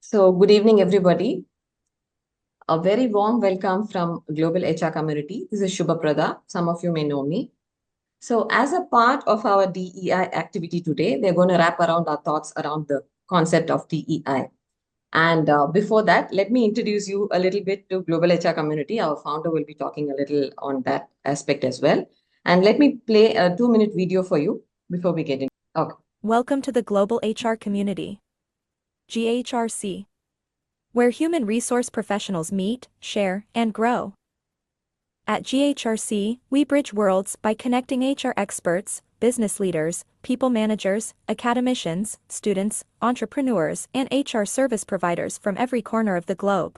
So, good evening, everybody. A very warm welcome from Global HR Community. This is Shubha Prada. Some of you may know me. So, as a part of our DEI activity today, we're going to wrap around our thoughts around the concept of DEI. And before that, let me introduce you a little bit to Global HR Community. Our founder will be talking a little on that aspect as well. And let me play a 2-minute video for you before we get in. Okay. Welcome to the Global HR Community, GHRC, where human resource professionals meet, share, and grow. At GHRC, we bridge worlds by connecting HR experts, business leaders, people managers, academicians, students, entrepreneurs, and HR service providers from every corner of the globe.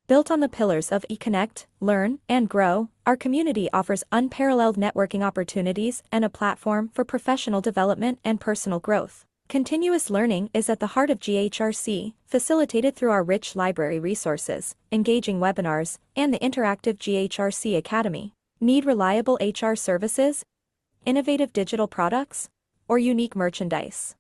Built on the pillars of eConnect, Learn, and Grow, our community offers unparalleled networking opportunities and a platform for professional development and personal growth. Continuous learning is at the heart of GHRC, facilitated through our rich library resources, engaging webinars, and the interactive GHRC Academy. Need reliable HR services, innovative digital products, or unique merchandise?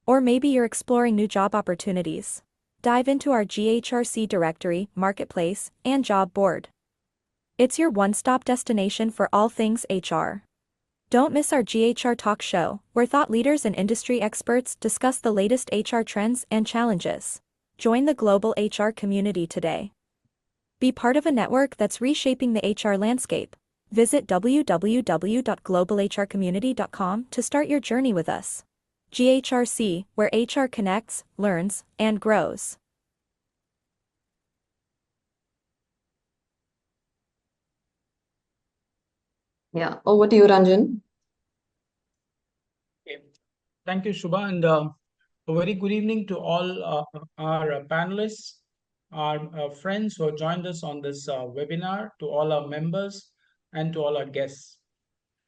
Or maybe you're exploring new job opportunities. Dive into our GHRC directory, marketplace, and job board. It's your one-stop destination for all things HR. Don't miss our GHR Talk Show, where thought leaders and industry experts discuss the latest HR trends and challenges. Join the global HR community today. Be part of a network that's reshaping the HR landscape. Visit www.globalhrcommunity.com to start your journey with us. GHRC, where HR connects, learns, and grows. Yeah, over to you, Ranjan. Okay. Thank you, Shubha, and a very good evening to all our panelists, our friends who have joined us on this webinar, to all our members, and to all our guests.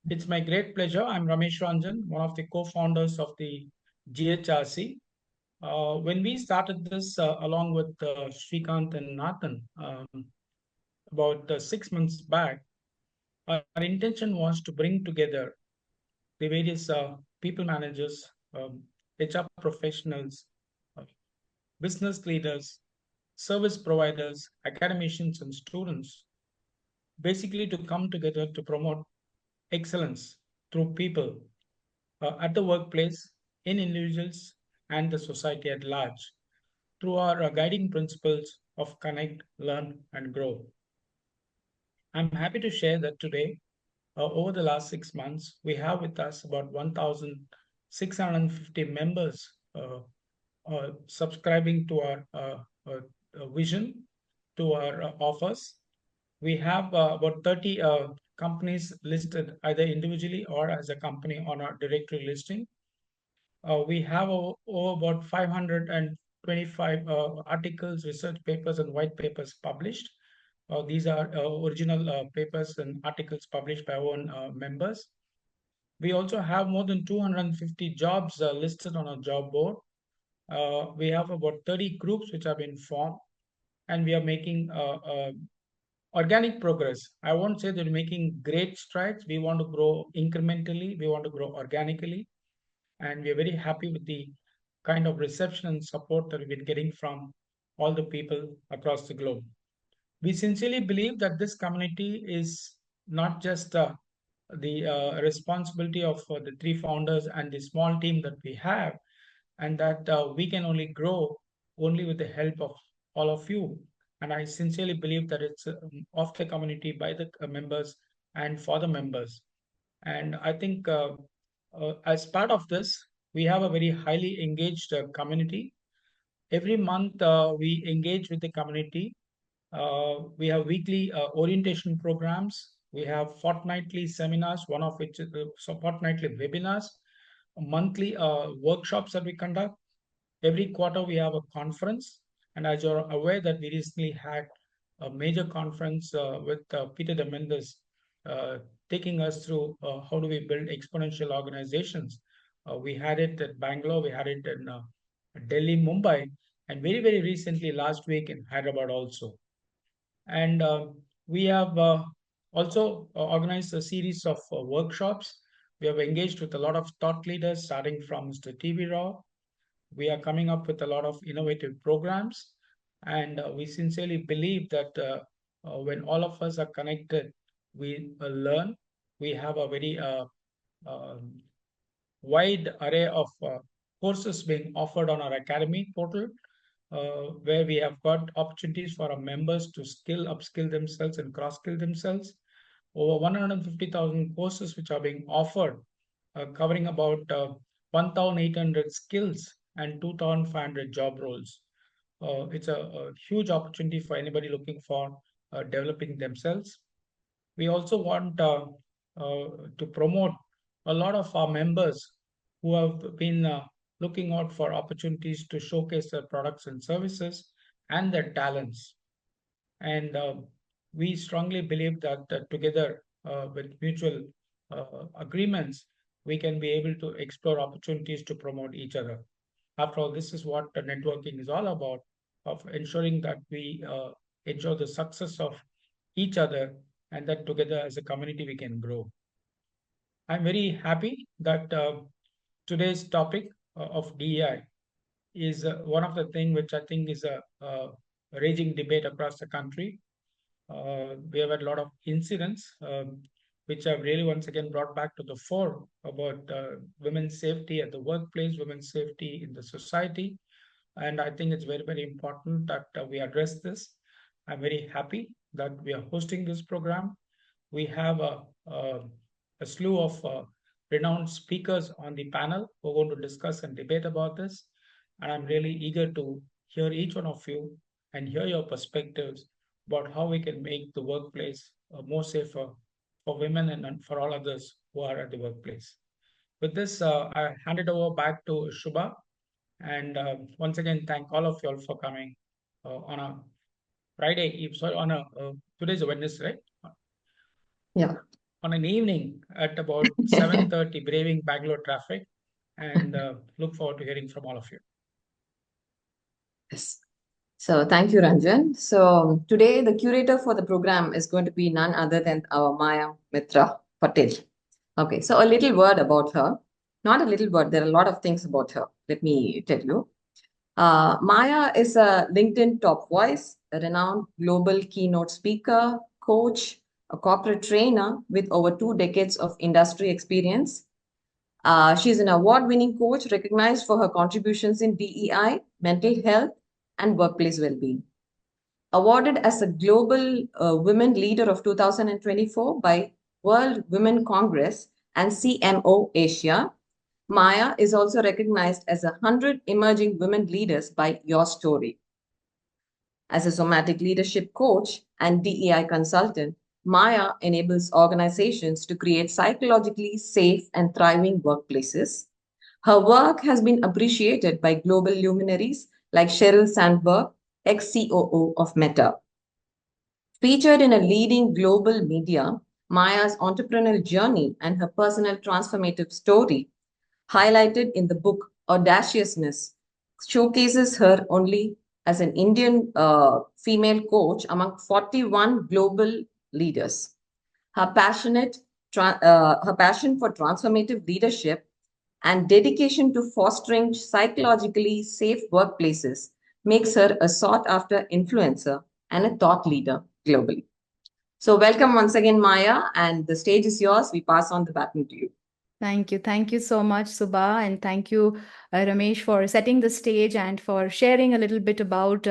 It's my great pleasure. I'm Ramesh Ranjan, one of the co-founders of the GHRC. When we started this along with Srikanth and Nathan about 6 months back, our intention was to bring together the various people managers, HR professionals, uh, business leaders, service providers, academicians, and students, basically to come together to promote excellence through people at the workplace, in individuals, and the society at large, through our guiding principles of connect, learn, and grow. I'm happy to share that today, over the last 6 months, we have with us about 1,650 members subscribing to our vision, to our offers. We have about 30 companies listed either individually or as a company on our directory listing. We have over about 525 articles, research papers, and white papers published. These are original papers and articles published by our own members. We also have more than 250 jobs listed on our job board. We have about 30 groups which have been formed, and we are making organic progress. I won't say that we're making great strides. We want to grow incrementally, we want to grow organically, and we are very happy with the kind of reception and support that we've been getting from all the people across the globe. We sincerely believe that this community is not just the responsibility of the three founders and the small team that we have, and that we can only grow only with the help of all of you. And I sincerely believe that it's of the community, by the members, and for the members. And I think as part of this, we have a very highly engaged community. Every month, we engage with the community. We have weekly orientation programs. We have fortnightly seminars, one of which is fortnightly webinars, monthly workshops that we conduct. Every quarter, we have a conference. And as you're aware that we recently had a major conference with Peter de Mendes taking us through how do we build exponential organizations. We had it at Bangalore, we had it in Delhi, Mumbai, and very, very recently, last week in Hyderabad also. And we have also organized a series of workshops. We have engaged with a lot of thought leaders, starting from Mr. T.V. Rao, We are coming up with a lot of innovative programs, and we sincerely believe that when all of us are connected, we learn. We have a very um, wide array of courses being offered on our academy portal, where we have got opportunities for our members to upskill themselves and cross skill themselves. Over 150,000 courses which are being offered, covering about 1,800 skills and 2,500 job roles. It's a huge opportunity for anybody looking for developing themselves. We also want to promote a lot of our members who have been looking out for opportunities to showcase their products and services and their talents. And we strongly believe that together with mutual agreements, we can be able to explore opportunities to promote each other. After all, this is what networking is all about, of ensuring that we ensure the success of each other, and that together as a community we can grow. I'm very happy that today's topic of DEI is one of the things which I think is a raging debate across the country. We have had a lot of incidents which have really once again brought back to the fore about women's safety at the workplace, women's safety in the society. And I think it's very, very important that we address this. I'm very happy that we are hosting this program. We have a slew of renowned speakers on the panel who are going to discuss and debate about this. And I'm really eager to hear each one of you and hear your perspectives about how we can make the workplace more safer for women and for all others who are at the workplace. With this, I hand it over back to Shubha. And once again, thank all of you all for coming on a Friday Eve. Sorry, on a today's a Wednesday, right? Yeah. On an evening at about 7:30, braving Bangalore traffic, and look forward to hearing from all of you. Yes. So thank you, Ranjan. So today the curator for the program is going to be none other than our Myah Mitra Patel. Okay, so a little word about her. Not a little word, there are a lot of things about her. Let me tell you. Myah is a LinkedIn top voice, a renowned global keynote speaker, coach, a corporate trainer with over 2 decades of industry experience. She's an award-winning coach recognized for her contributions in DEI, mental health, and workplace well-being. Awarded as a Global Women Leader of 2024 by World Women Congress and CMO Asia, Myah is also recognized as 100 Emerging Women Leaders by Your Story. As a somatic leadership coach and DEI consultant, Myah enables organizations to create psychologically safe and thriving workplaces. Her work has been appreciated by global luminaries like Sheryl Sandberg, ex-COO of Meta. Featured in a leading global media, Myah's entrepreneurial journey and her personal transformative story, highlighted in the book Audaciousness, showcases her only as an Indian female coach among 41 global leaders. Her her passion for transformative leadership and dedication to fostering psychologically safe workplaces makes her a sought-after influencer and a thought leader globally. So welcome once again, Myah, and the stage is yours. We pass on the baton to you. Thank you. Thank you so much, Subha. And thank you, Ramesh, for setting the stage and for sharing a little bit about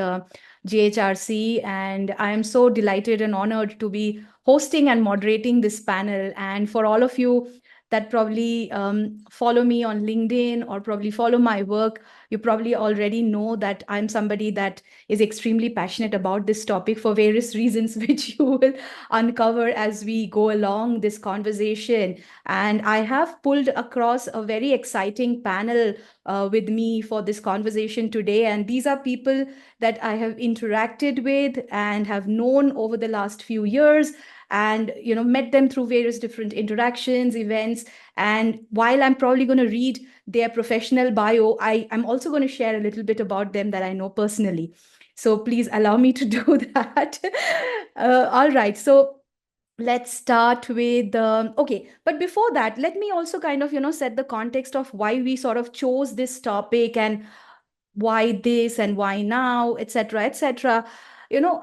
GHRC. And I am so delighted and honored to be hosting and moderating this panel. And for all of you that probably follow me on LinkedIn or probably follow my work, you probably already know that I'm somebody that is extremely passionate about this topic for various reasons, which you will uncover as we go along this conversation. And I have pulled across a very exciting panel with me for this conversation today. And these are people that I have interacted with and have known over the last few years, and met them through various different interactions, events. And while I'm probably going to read their professional bio, I'm also going to share a little bit about them that I know personally. So please allow me to do that. All right. So let's start with okay, but before that, let me also kind of set the context of why we sort of chose this topic and why this and why now, etc., etc.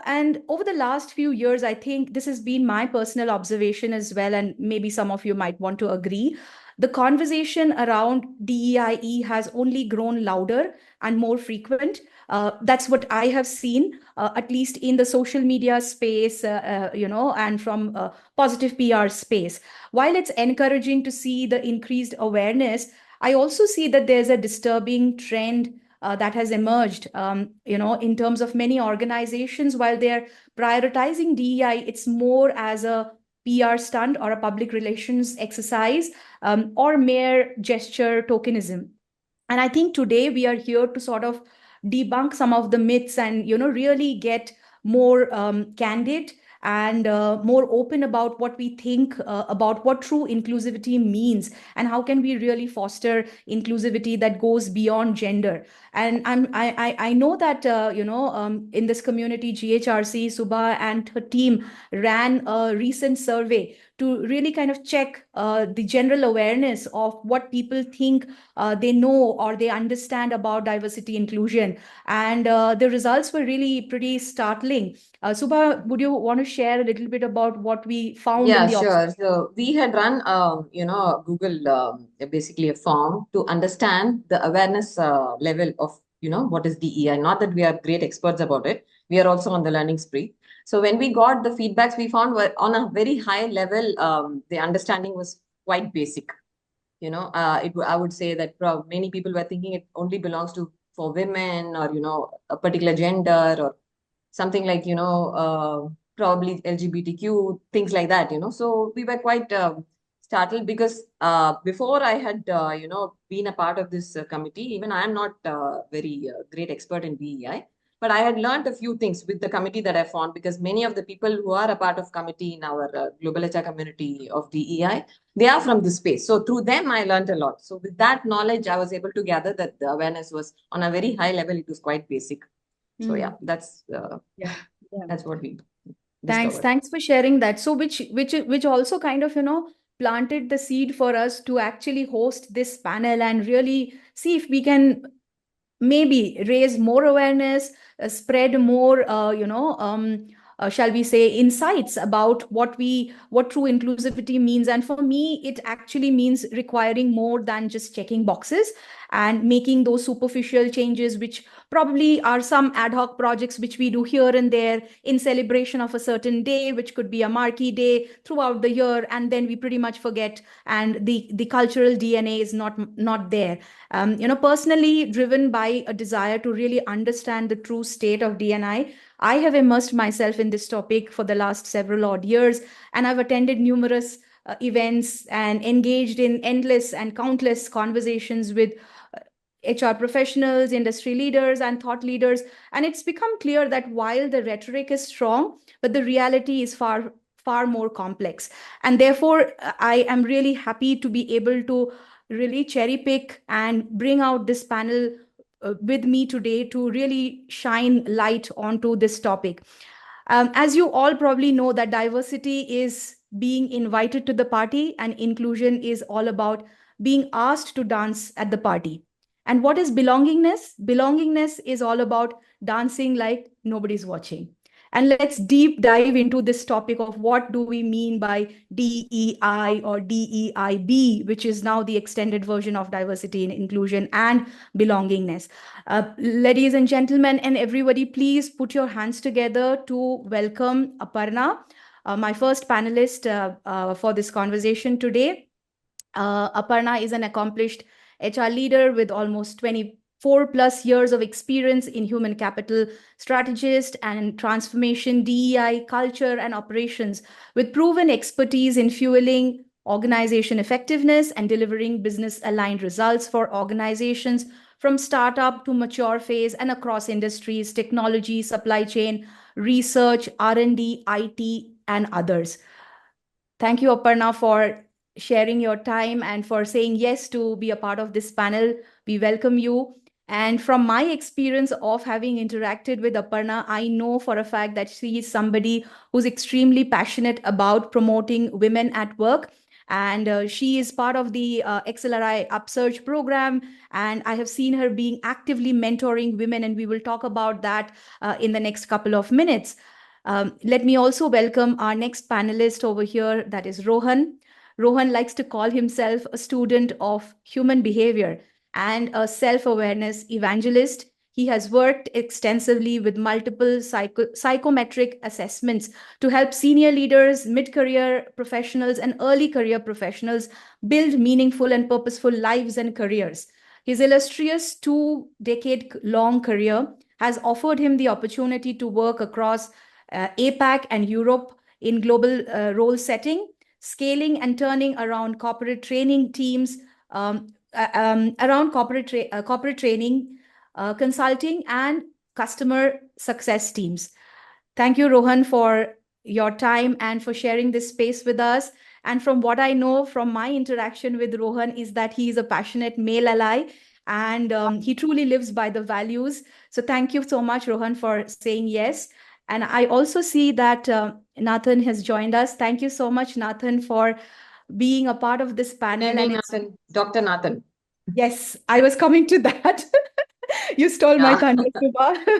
And over the last few years, I think this has been my personal observation as well, and maybe some of you might want to agree. The conversation around DEIE has only grown louder and more frequent. That's what I have seen, at least in the social media space, and from positive PR space. While it's encouraging to see the increased awareness, I also see that there's a disturbing trend that has emerged, in terms of many organizations. While they're prioritizing DEI, it's more as a PR stunt or a public relations exercise, or mere gesture tokenism. And I think today we are here to sort of debunk some of the myths and really get more candid and more open about what we think about what true inclusivity means, and how can we really foster inclusivity that goes beyond gender. And I know that in this community, GHRC, Subha and her team ran a recent survey to really kind of check the general awareness of what people think they know or they understand about diversity inclusion. And the results were really pretty startling. Subha, would you want to share a little bit about what we found in Yeah, the sure. So we had run, Google, basically a form to understand the awareness level of, what is DEI. Not that we are great experts about it. We are also on the learning spree. So when we got the feedbacks, we found were on a very high level, the understanding was quite basic. I would say that many people were thinking it only belongs to for women, or a particular gender, or something like probably LGBTQ, things like that. So we were quite startled, because before I had been a part of this committee. Even I am not very great expert in DEI, but I had learned a few things with the committee that I formed, because many of the people who are a part of committee in our global HR community of DEI, they are from this space. So through them, I learned a lot. So with that knowledge, I was able to gather that the awareness was on a very high level. It was quite basic. So yeah, Yeah. that's what we Thanks. discovered. Thanks for sharing that. So which also kind of, planted the seed for us to actually host this panel and really see if we can maybe raise more awareness, spread more, shall we say, insights about what true inclusivity means. And for me, it actually means requiring more than just checking boxes and making those superficial changes, which probably are some ad hoc projects which we do here and there in celebration of a certain day, which could be a marquee day throughout the year, and then we pretty much forget, and the cultural DNA is not there. Personally driven by a desire to really understand the true state of DNI, I have immersed myself in this topic for the last several odd years, and I've attended numerous events and engaged in endless and countless conversations with HR professionals, industry leaders, and thought leaders. And it's become clear that while the rhetoric is strong, but the reality is far more complex. And therefore, I am really happy to be able to really cherry pick and bring out this panel with me today to really shine light onto this topic. As you all probably know, that diversity is being invited to the party, and inclusion is all about being asked to dance at the party. And what is belongingness? Belongingness is all about dancing like nobody's watching. And let's deep dive into this topic of what do we mean by DEI or DEIB, which is now the extended version of diversity and inclusion and belongingness. Ladies and gentlemen, and everybody, please put your hands together to welcome Aparna, my first panelist for this conversation today. Aparna is an accomplished HR leader with almost 24 plus years of experience in human capital strategist and transformation, DEI, culture, and operations, with proven expertise in fueling organization effectiveness and delivering business aligned results for organizations from startup to mature phase and across industries, technology, supply chain, research, R&D, IT, and others. Thank you, Aparna, for sharing your time and for saying yes to be a part of this panel. We welcome you. And from my experience of having interacted with Aparna, I know for a fact that she is somebody who's extremely passionate about promoting women at work. And she is part of the XLRI Upsurge program. And I have seen her being actively mentoring women, and we will talk about that in the next couple of minutes. Let me also welcome our next panelist over here, that is Rohan. Rohan likes to call himself a student of human behavior and a self-awareness evangelist. He has worked extensively with multiple psychometric assessments to help senior leaders, mid-career professionals, and early career professionals build meaningful and purposeful lives and careers. His illustrious 2-decade-long career has offered him the opportunity to work across APAC and Europe in global role setting, scaling and turning around corporate training teams, around corporate training, consulting, and customer success teams. Thank you, Rohan, for your time and for sharing this space with us. And from what I know from my interaction with Rohan is that he is a passionate male ally, and he truly lives by the values. So thank you so much, Rohan, for saying yes. And I also see that Nathan has joined us. Thank you so much, Nathan, for being a part of this panel. Evening, Nathan. Dr. Nathan. Yes, I was coming to that. You stole my thunder, Subha.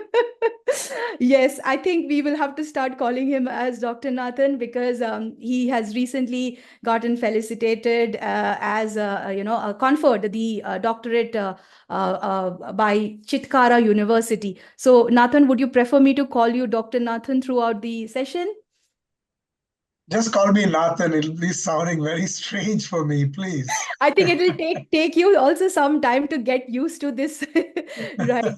Yes, I think we will have to start calling him as Dr. Nathan because he has recently gotten felicitated as conferred the doctorate by Chitkara University. So, Nathan, would you prefer me to call you Dr. Nathan throughout the session? Just call me Nathan. It'll be sounding very strange for me, please. I think it will take you also some time to get used to this. Right.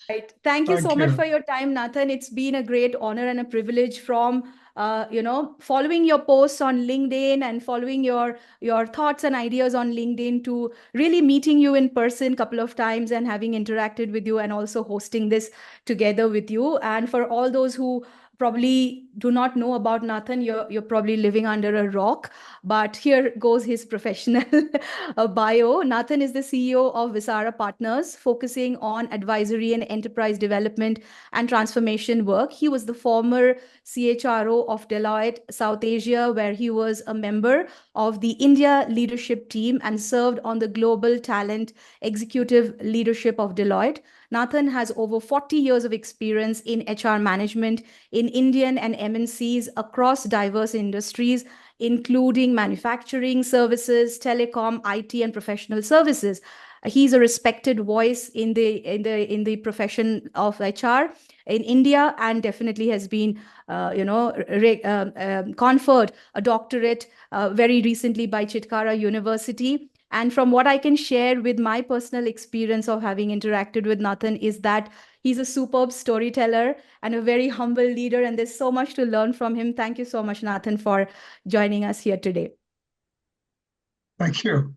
Right. Thank you so much for your time, Nathan. It's been a great honor and a privilege from following your posts on LinkedIn and following your thoughts and ideas on LinkedIn to really meeting you in person a couple of times and having interacted with you and also hosting this together with you. And for all those who probably do not know about Nathan, you're probably living under a rock, but here goes his professional bio. Nathan is the CEO of Visara Partners, focusing on advisory and enterprise development and transformation work. He was the former CHRO of Deloitte South Asia, where he was a member of the India leadership team and served on the global talent executive leadership of Deloitte. Nathan has over 40 years of experience in HR management in Indian and MNCs across diverse industries, including manufacturing, services, telecom, IT, and professional services. He's a respected voice in the profession of HR in India, and definitely has been, conferred a doctorate very recently by Chitkara University. And from what I can share with my personal experience of having interacted with Nathan is that he's a superb storyteller and a very humble leader, and there's so much to learn from him. Thank you so much, Nathan, for joining us here today. Thank you.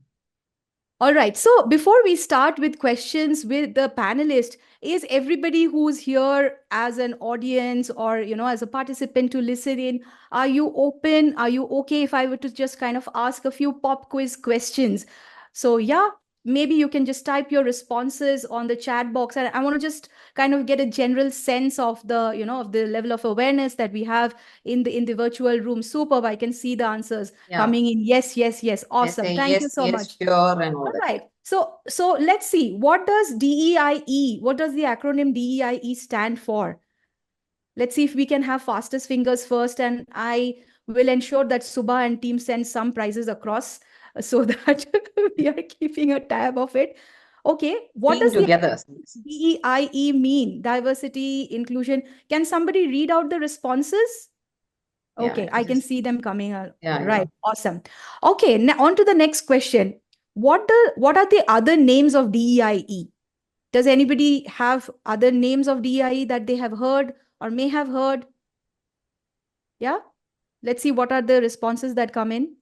All right. So before we start with questions with the panelists, is everybody who's here as an audience or, as a participant to listen in, are you open? Are you okay if I were to just kind of ask a few pop quiz questions? So yeah, maybe you can just type your responses on the chat box. And I want to just kind of get a general sense of the, of the level of awareness that we have in the virtual room. Superb. I can see the answers coming in. Yes, yes, yes. Awesome. Thank you so much. Sure, and all right. So let's see. What does DEIE, what does the acronym DEIE stand for? Let's see if we can have fastest fingers first, and I will ensure that Subha and team send some prizes across so that we are keeping a tab of it. Okay, what does together. DEIE mean? Diversity, inclusion. Can somebody read out the responses? Okay, yeah, I can see them coming out. Yeah, right. Yeah. Awesome. Okay, now on to the next question. What are the other names of DEIE? Does anybody have other names of DEIE that they have heard or may have heard? Yeah. Let's see what are the responses that come in.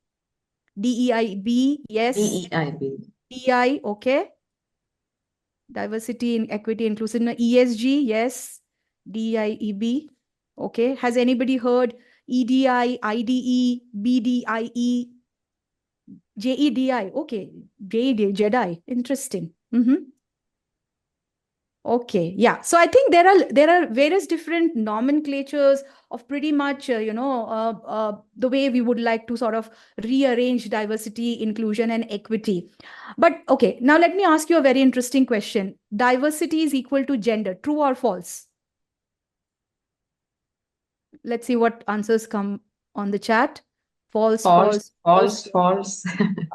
DEIB, yes. DEIB. DEI, okay. Diversity, equity, inclusiveness. ESG, yes. DEIEB, okay. Has anybody heard EDI, IDE, BDIE, JEDI? Okay, JEDI, Jedi. Interesting. Okay, yeah. So I think there are various different nomenclatures of pretty much the way we would like to sort of rearrange diversity, inclusion, and equity. But okay, now let me ask you a very interesting question. Diversity is equal to gender, true or false? Let's see what answers come on the chat. False, False, false, false, false.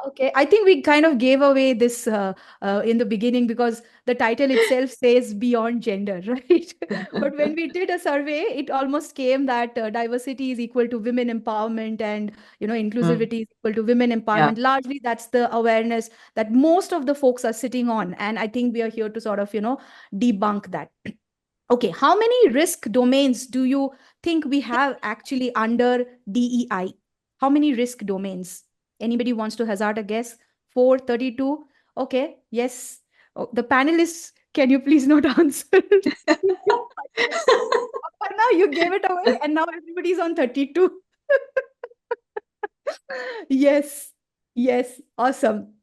Okay, I think we kind of gave away this in the beginning because the title itself says beyond gender, right? But when we did a survey, it almost came that diversity is equal to women empowerment and Mm, inclusivity is equal to women yeah. empowerment. Largely, that's the awareness that most of the folks are sitting on, and I think we are here to sort of debunk that. Okay, how many risk domains do you think we have actually under DEI? How many risk domains? Anybody wants to hazard a guess? 432. Okay, yes. Oh, the panelists, can you please not answer? Aparna, you gave it away, and now everybody's on 32. Yes, yes, awesome.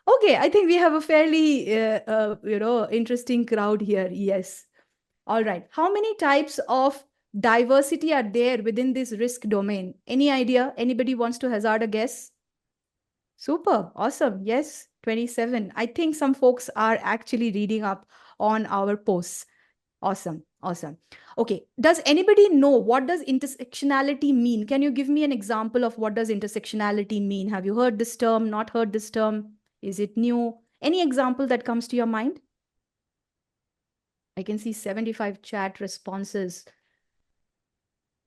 Okay, I think we have a fairly, interesting crowd here. Yes. All right. How many types of diversity are there within this risk domain? Any idea? Anybody wants to hazard a guess? Super. Awesome. Yes, 27. I think some folks are actually reading up on our posts. Awesome. Awesome. Okay. Does anybody know what does intersectionality mean? Can you give me an example of what does intersectionality mean? Have you heard this term, not heard this term? Is it new? Any example that comes to your mind? I can see 75 chat responses.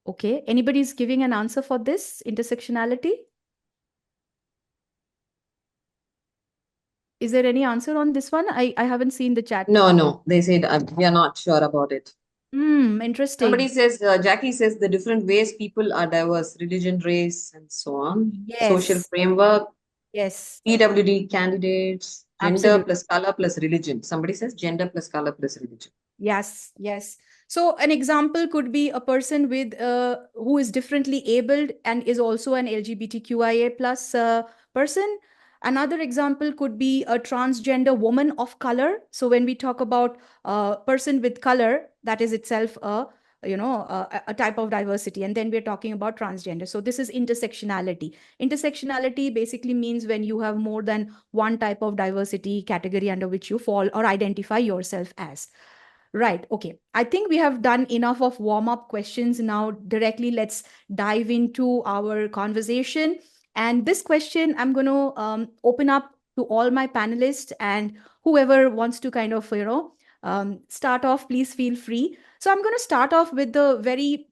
Okay, anybody's giving an answer for this intersectionality? Is there any answer on this one? I haven't seen the chat. No. They said we are not sure about it. Interesting. Somebody says, Jackie says the different ways people are diverse, religion, race, and so on. Social Yes, framework, yes, PWD candidates, gender absolutely. plus color plus religion. Somebody says gender plus color plus religion. Yes, yes. So an example could be a person with who is differently abled and is also an LGBTQIA plus person. Another example could be a transgender woman of color. So when we talk about a person with color, that is itself a type of diversity. And then we're talking about transgender. So this is intersectionality. Intersectionality basically means when you have more than one type of diversity category under which you fall or identify yourself as. Right. Okay. I think we have done enough of warm-up questions. Now, directly, let's dive into our conversation. And this question, I'm going to open up to all my panelists and whoever wants to kind of, start off, please feel free. So I'm going to start off with the very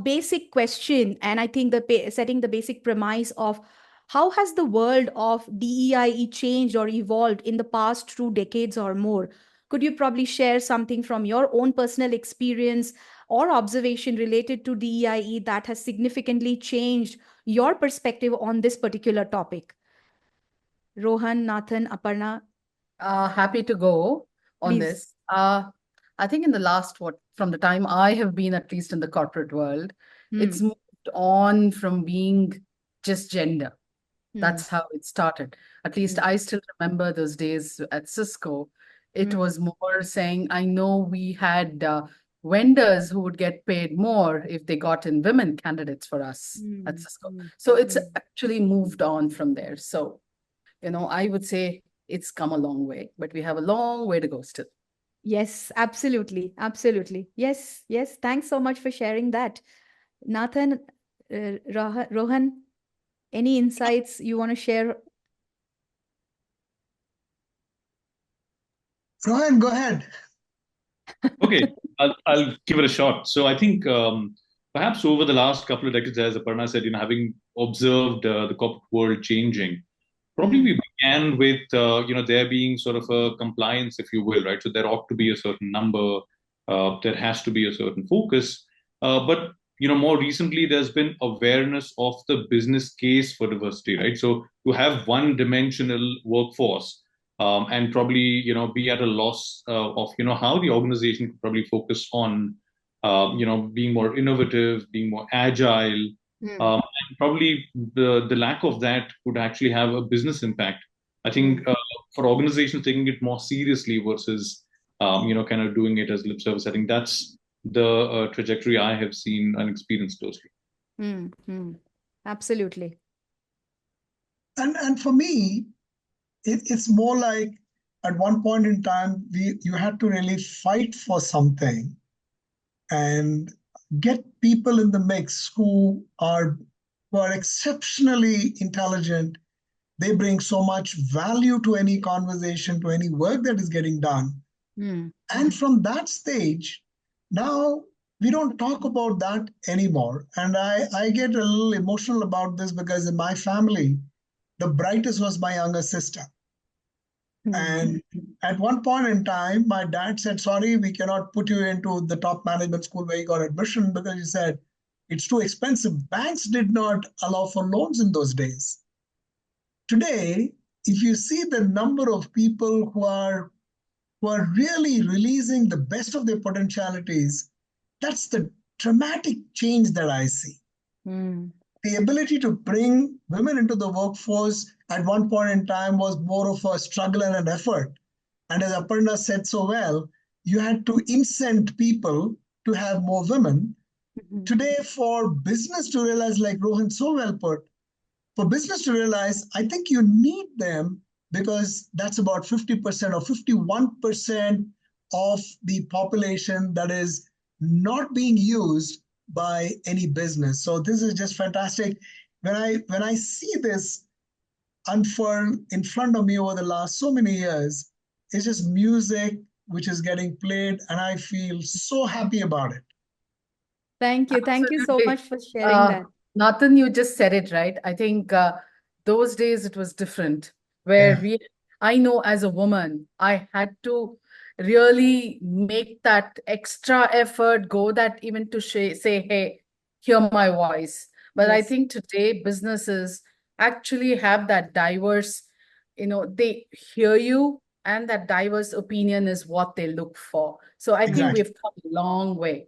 basic question, and I think setting the basic premise of how has the world of DEIE changed or evolved in the past 2 decades or more. Could you probably share something from your own personal experience or observation related to DEIE that has significantly changed your perspective on this particular topic? Rohan, Nathan, Aparna, Happy to go on please. this. I think in the last, from the time I have been, at least in the corporate world, it's moved on from being just gender. That's how it started. At least I still remember those days at Cisco. It was more saying, I know we had vendors who would get paid more if they got in women candidates for us at Cisco. So it's actually moved on from there. So, I would say it's come a long way, but we have a long way to go still. Yes, absolutely. Absolutely. Yes, yes. Thanks so much for sharing that. Nathan, Rohan, any insights you want to share? Rohan, go ahead. Okay, I'll give it a shot. So I think perhaps over the last couple of decades, as Aparna said, having observed the corporate world changing, probably we began with there being sort of a compliance, if you will, right? So there ought to be a certain number, there has to be a certain focus, but more recently there's been awareness of the business case for diversity, right? So to have one-dimensional workforce and probably be at a loss of how the organization could probably focus on being more innovative, being more agile. And probably the lack of that could actually have a business impact. I think for organizations taking it more seriously versus kind of doing it as lip service. I think that's the trajectory I have seen and experienced closely. Absolutely. And for me, it's more like at one point in time, you had to really fight for something and get people in the mix who are exceptionally intelligent. They bring so much value to any conversation, to any work that is getting done. And from that stage, now we don't talk about that anymore. And I get a little emotional about this because in my family, the brightest was my younger sister. And at one point in time, my dad said, sorry, we cannot put you into the top management school where you got admission, because he said it's too expensive. Banks did not allow for loans in those days. Today, if you see the number of people who are really releasing the best of their potentialities, that's the dramatic change that I see. The ability to bring women into the workforce at one point in time was more of a struggle and an effort. And as Aparna said so well, you had to incent people to have more women. Today, for business to realize, like Rohan so well put, for business to realize, I think you need them, because that's about 50% or 51% of the population that is not being used by any business. So this is just fantastic. When I see this unfurl in front of me over the last so many years, it's just music which is getting played, and I feel so happy about it. Thank you. Thank you so much for sharing that. Nathan, you just said it, right? I think those days it was different, where I know as a woman, I had to really make that extra effort, go that even to say, hey, hear my voice. But I think today businesses actually have that diverse, they hear you, and that diverse opinion is what they look for. So I think we've come a long way.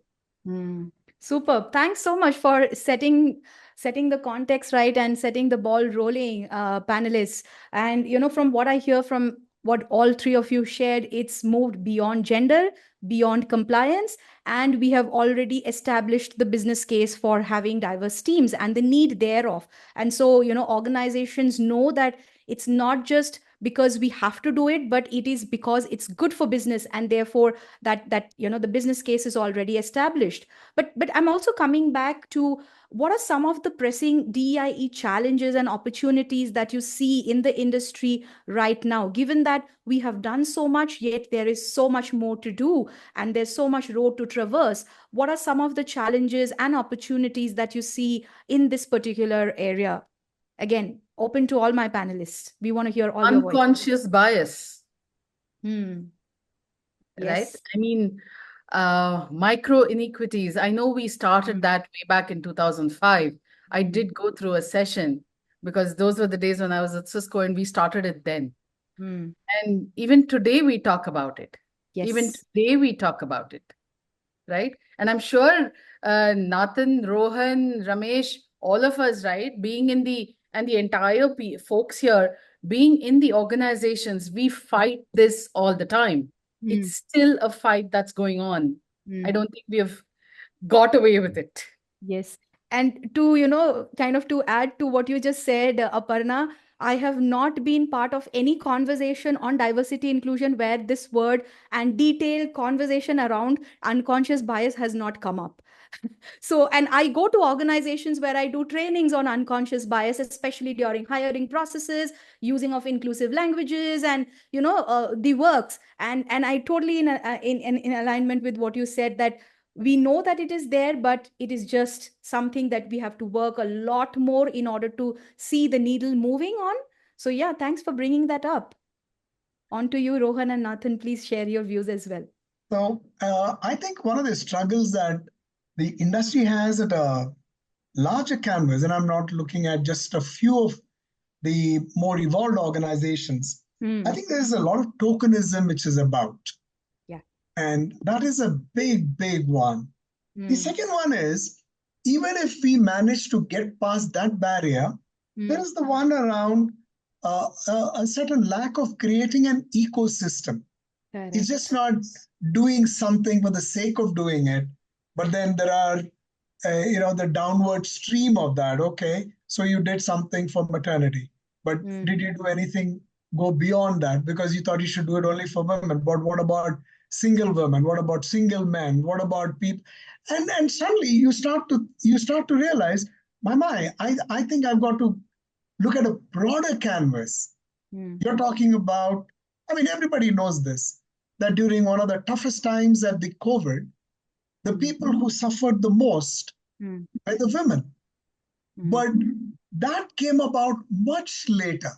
Superb. Thanks so much for setting the context right and setting the ball rolling, panelists. And from what I hear from what all three of you shared, it's moved beyond gender, beyond compliance, and we have already established the business case for having diverse teams and the need thereof. And so, organizations know that it's not just because we have to do it, but it is because it's good for business, and therefore that the business case is already established. But I'm also coming back to, what are some of the pressing DEI challenges and opportunities that you see in the industry right now, given that we have done so much, yet there is so much more to do and there's so much road to traverse? What are some of the challenges and opportunities that you see in this particular area? Again, open to all my panelists. We want to hear all your voices. Unconscious bias. Yes. Right? I mean, micro inequities. I know we started that way back in 2005. I did go through a session, because those were the days when I was at Cisco, and we started it then. And even today we talk about it. Even today we talk about it. Right? And I'm sure Nathan, Rohan, Ramesh, all of us, right, being in and the entire folks here, being in the organizations, we fight this all the time. It's still a fight that's going on. I don't think we have got away with it. Yes. And to, kind of to add to what you just said, Aparna, I have not been part of any conversation on diversity inclusion where this word and detailed conversation around unconscious bias has not come up. So, and I go to organizations where I do trainings on unconscious bias, especially during hiring processes, using of inclusive languages, and the works. And I totally in alignment with what you said, that we know that it is there, but it is just something that we have to work a lot more in order to see the needle moving on. So yeah, thanks for bringing that up. On to you, Rohan and Nathan. Please share your views as well. So I think one of the struggles that the industry has at a larger canvas, and I'm not looking at just a few of the more evolved organizations, I think there's a lot of tokenism which is about. And that is a big, big one. The second one is, even if we manage to get past that barrier, there is the one around a certain lack of creating an ecosystem. It's just not doing something for the sake of doing it, but then there are, the downward stream of that. Okay, so you did something for maternity, but did you do anything go beyond that? Because you thought you should do it only for women. But what about single women? What about single men? What about people? And suddenly you start to realize, I think I've got to look at a broader canvas. You're talking about, everybody knows this, that during one of the toughest times at the COVID, the people who suffered the most were the women. But that came about much later.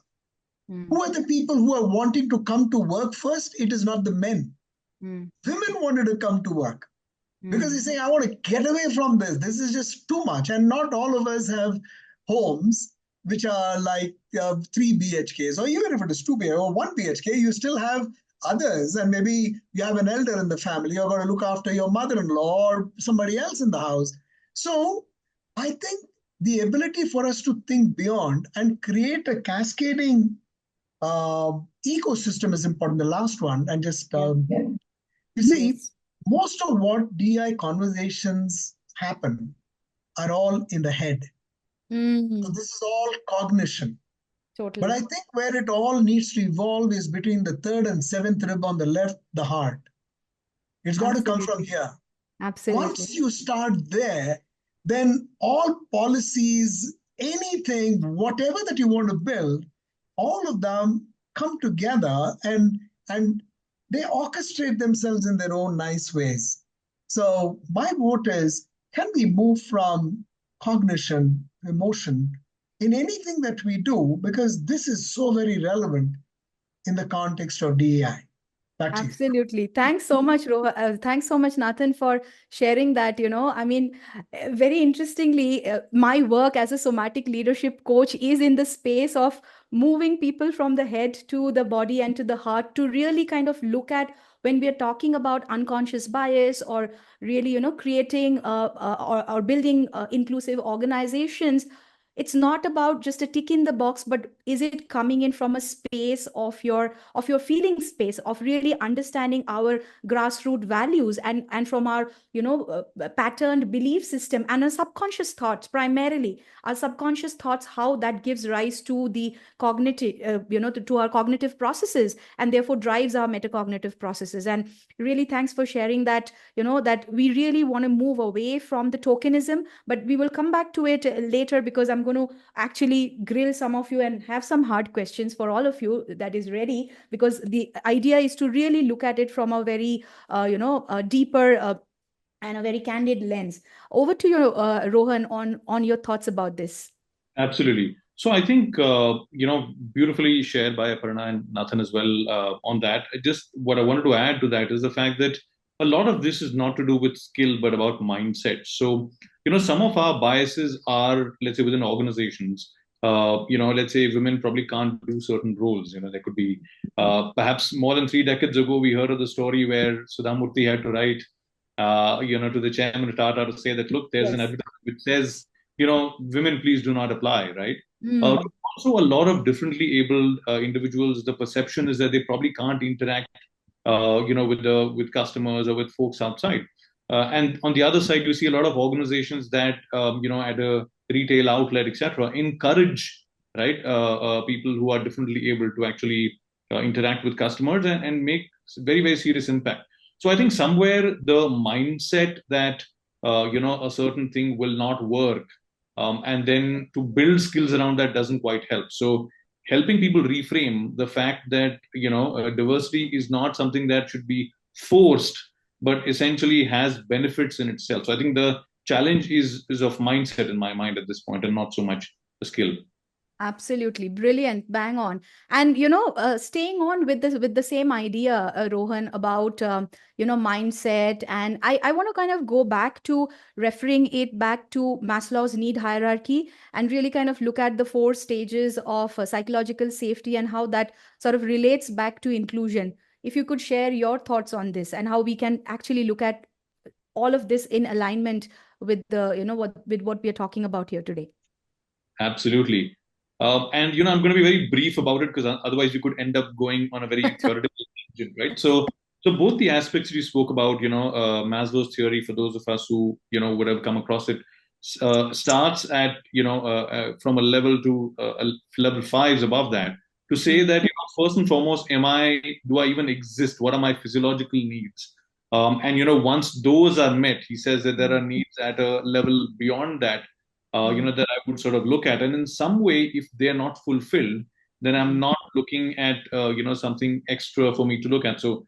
Who are the people who are wanting to come to work first? It is not the men. Women wanted to come to work because they say, I want to get away from this. This is just too much. And not all of us have homes which are like 3 BHKs, or even if it is 2 BHK or 1 BHK, you still have others. And maybe you have an elder in the family. You're going to look after your mother-in-law or somebody else in the house. So I think the ability for us to think beyond and create a cascading ecosystem is important. The last one, and just, you see, most of what DI conversations happen are all in the head. So this is all cognition. Totally. But I think where it all needs to evolve is between the third and seventh rib on the left, the heart. It's got to come from here. Absolutely. Once you start there, then all policies, anything, whatever that you want to build, all of them come together and they orchestrate themselves in their own nice ways. So my vote is, can we move from cognition, emotion, in anything that we do, because this is so very relevant in the context of DEI. Back to you. Absolutely. Thanks so much, thanks so much, Nathan, for sharing that. Very interestingly, my work as a somatic leadership coach is in the space of moving people from the head to the body and to the heart to really kind of look at when we are talking about unconscious bias or really, creating or building inclusive organizations. It's not about just a tick in the box, but is it coming in from a space of your feeling space, of really understanding our grassroots values and from our patterned belief system and our subconscious thoughts, primarily our subconscious thoughts, how that gives rise to the cognitive to our cognitive processes and therefore drives our metacognitive processes. And really thanks for sharing that, that we really want to move away from the tokenism, but we will come back to it later, because I'm going to actually grill some of you and have some hard questions for all of you that is ready, because the idea is to really look at it from a very deeper and a very candid lens. Over to you, Rohan, on your thoughts about this. Absolutely. So I think, beautifully shared by Aparna and Nathan as well on that. Just what I wanted to add to that is the fact that a lot of this is not to do with skill, but about mindset. So, some of our biases are, let's say, within organizations. Let's say women probably can't do certain roles. There could be, perhaps more than 3 decades ago, we heard of the story where Sudhamurthy had to write, to the chairman of Tata to say that, look, there's an advertisement which says, women, please do not apply, right? Also, a lot of differently abled individuals, the perception is that they probably can't interact, with customers or with folks outside. And on the other side, you see a lot of organizations that, at a retail outlet, etc., encourage, right, people who are differently able to actually interact with customers and make very, very serious impact. So I think somewhere the mindset that, a certain thing will not work, and then to build skills around that doesn't quite help. So helping people reframe the fact that, diversity is not something that should be forced, but essentially has benefits in itself. So I think the challenge is of mindset in my mind at this point, and not so much the skill. Absolutely brilliant, bang on. And staying on with the same idea, Rohan, about mindset, and I want to kind of go back to referring it back to Maslow's need hierarchy and really kind of look at the 4 stages of psychological safety and how that sort of relates back to inclusion. If you could share your thoughts on this and how we can actually look at all of this in alignment with what we are talking about here today. Absolutely. And I'm going to be very brief about it, because otherwise you could end up going on a very theoretical tangent, right? So So both the aspects you spoke about, Maslow's theory, for those of us who, would have come across it, starts at, from a level to level 5s above that, to say that, first and foremost, do I even exist? What are my physiological needs? And, once those are met, he says that there are needs at a level beyond that, that I would sort of look at. And in some way, if they're not fulfilled, then I'm not looking at, something extra for me to look at. So,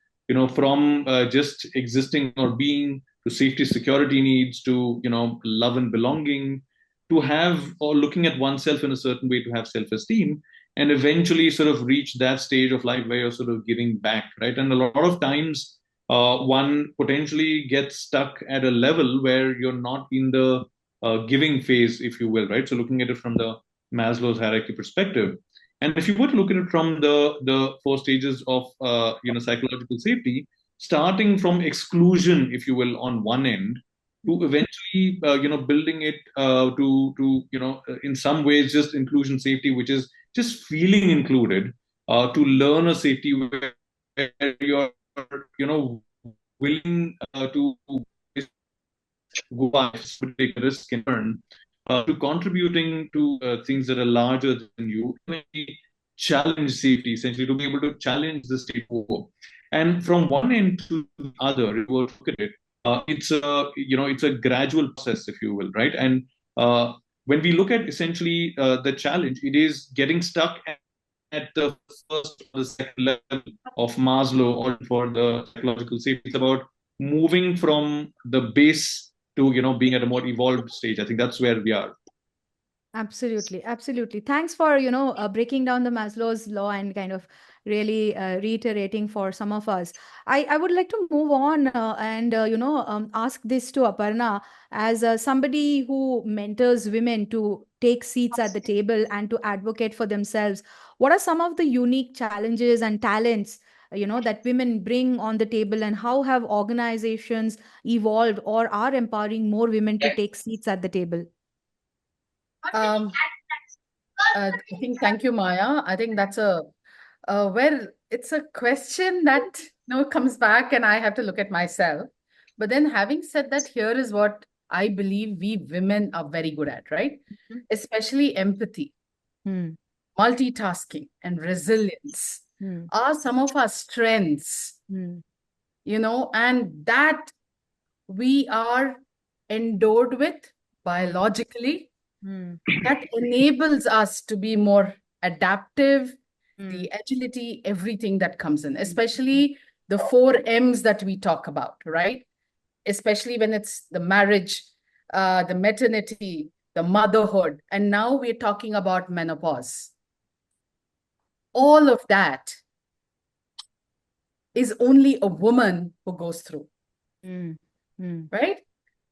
from just existing or being, to safety, security needs, to, love and belonging, to have, or looking at oneself in a certain way, to have self-esteem, and eventually sort of reach that stage of life where you're sort of giving back, right? And a lot of times, one potentially gets stuck at a level where you're not in the giving phase, if you will, right? So looking at it from the Maslow's hierarchy perspective. And if you were to look at it from the 4 stages of psychological safety, starting from exclusion, if you will, on one end, to eventually building it in some ways just inclusion safety, which is just feeling included, to learn a safety where you're willing to go out, to take a risk and learn, to contributing to things that are larger than you, challenge safety, essentially, to be able to challenge the state quo. And from one end to the other, if you look at it, it's a gradual process, if you will, right? And when we look at essentially the challenge, it is getting stuck at the first or the second level of Maslow, or for the psychological safety. It's about moving from the base to being at a more evolved stage. I think that's where we are. Absolutely, absolutely. Thanks for breaking down the Maslow's law and kind of really reiterating for some of us. I would like to move on and ask this to Aparna as somebody who mentors women to take seats at the table and to advocate for themselves. What are some of the unique challenges and talents that women bring on the table, and how have organizations evolved or are empowering more women to take seats at the table? I think, thank you, Myah. I think that's it's a question that comes back, and I have to look at myself. But then, having said that, here is what I believe we women are very good at, right? Especially empathy, multitasking, and resilience are some of our strengths, and that we are endowed with biologically. That enables us to be more adaptive, the agility, everything that comes in, especially the 4 M's that we talk about, right? Especially when it's the marriage, the maternity, the motherhood, and now we're talking about menopause. All of that is only a woman who goes through, right?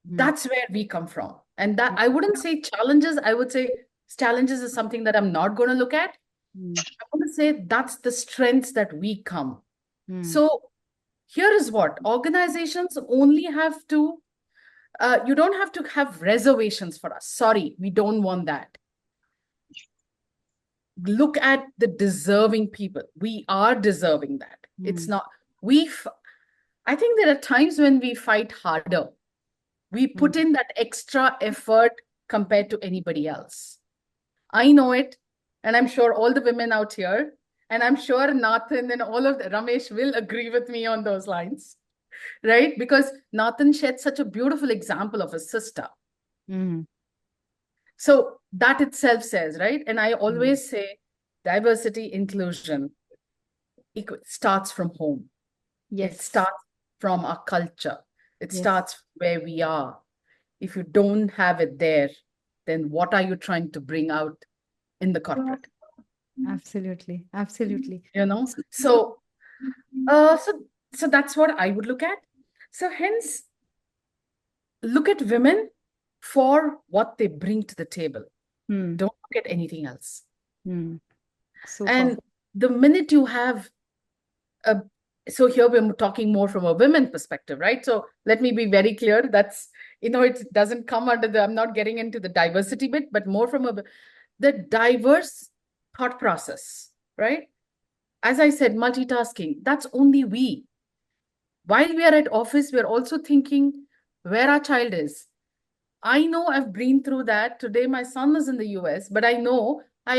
That's where we come from. And that, I wouldn't say challenges, I would say challenges is something that I'm not going to look at. I want to say that's the strengths that we come. So here is what organizations only have to, you don't have to have reservations for us. Sorry, we don't want that. Look at the deserving people. We are deserving that. It's not, I think there are times when we fight harder. We put in that extra effort compared to anybody else. I know it, and I'm sure all the women out here, and I'm sure Nathan and all of Ramesh will agree with me on those lines, right? Because Nathan shared such a beautiful example of a sister. So that itself says, right? And I always say diversity, inclusion, starts from home. Yes. It starts from our culture. It starts where we are. If you don't have it there, then what are you trying to bring out in the corporate? Absolutely. Absolutely. So that's what I would look at. So hence, look at women for what they bring to the table. Don't look at anything else. Super. And the minute you have so here we're talking more from a women perspective, right? So let me be very clear. That's, it doesn't come under I'm not getting into the diversity bit, but more from the diverse thought process, right? As I said, multitasking, that's only we. While we are at office, we are also thinking where our child is. I know I've been through that. Today, my son is in the US, but I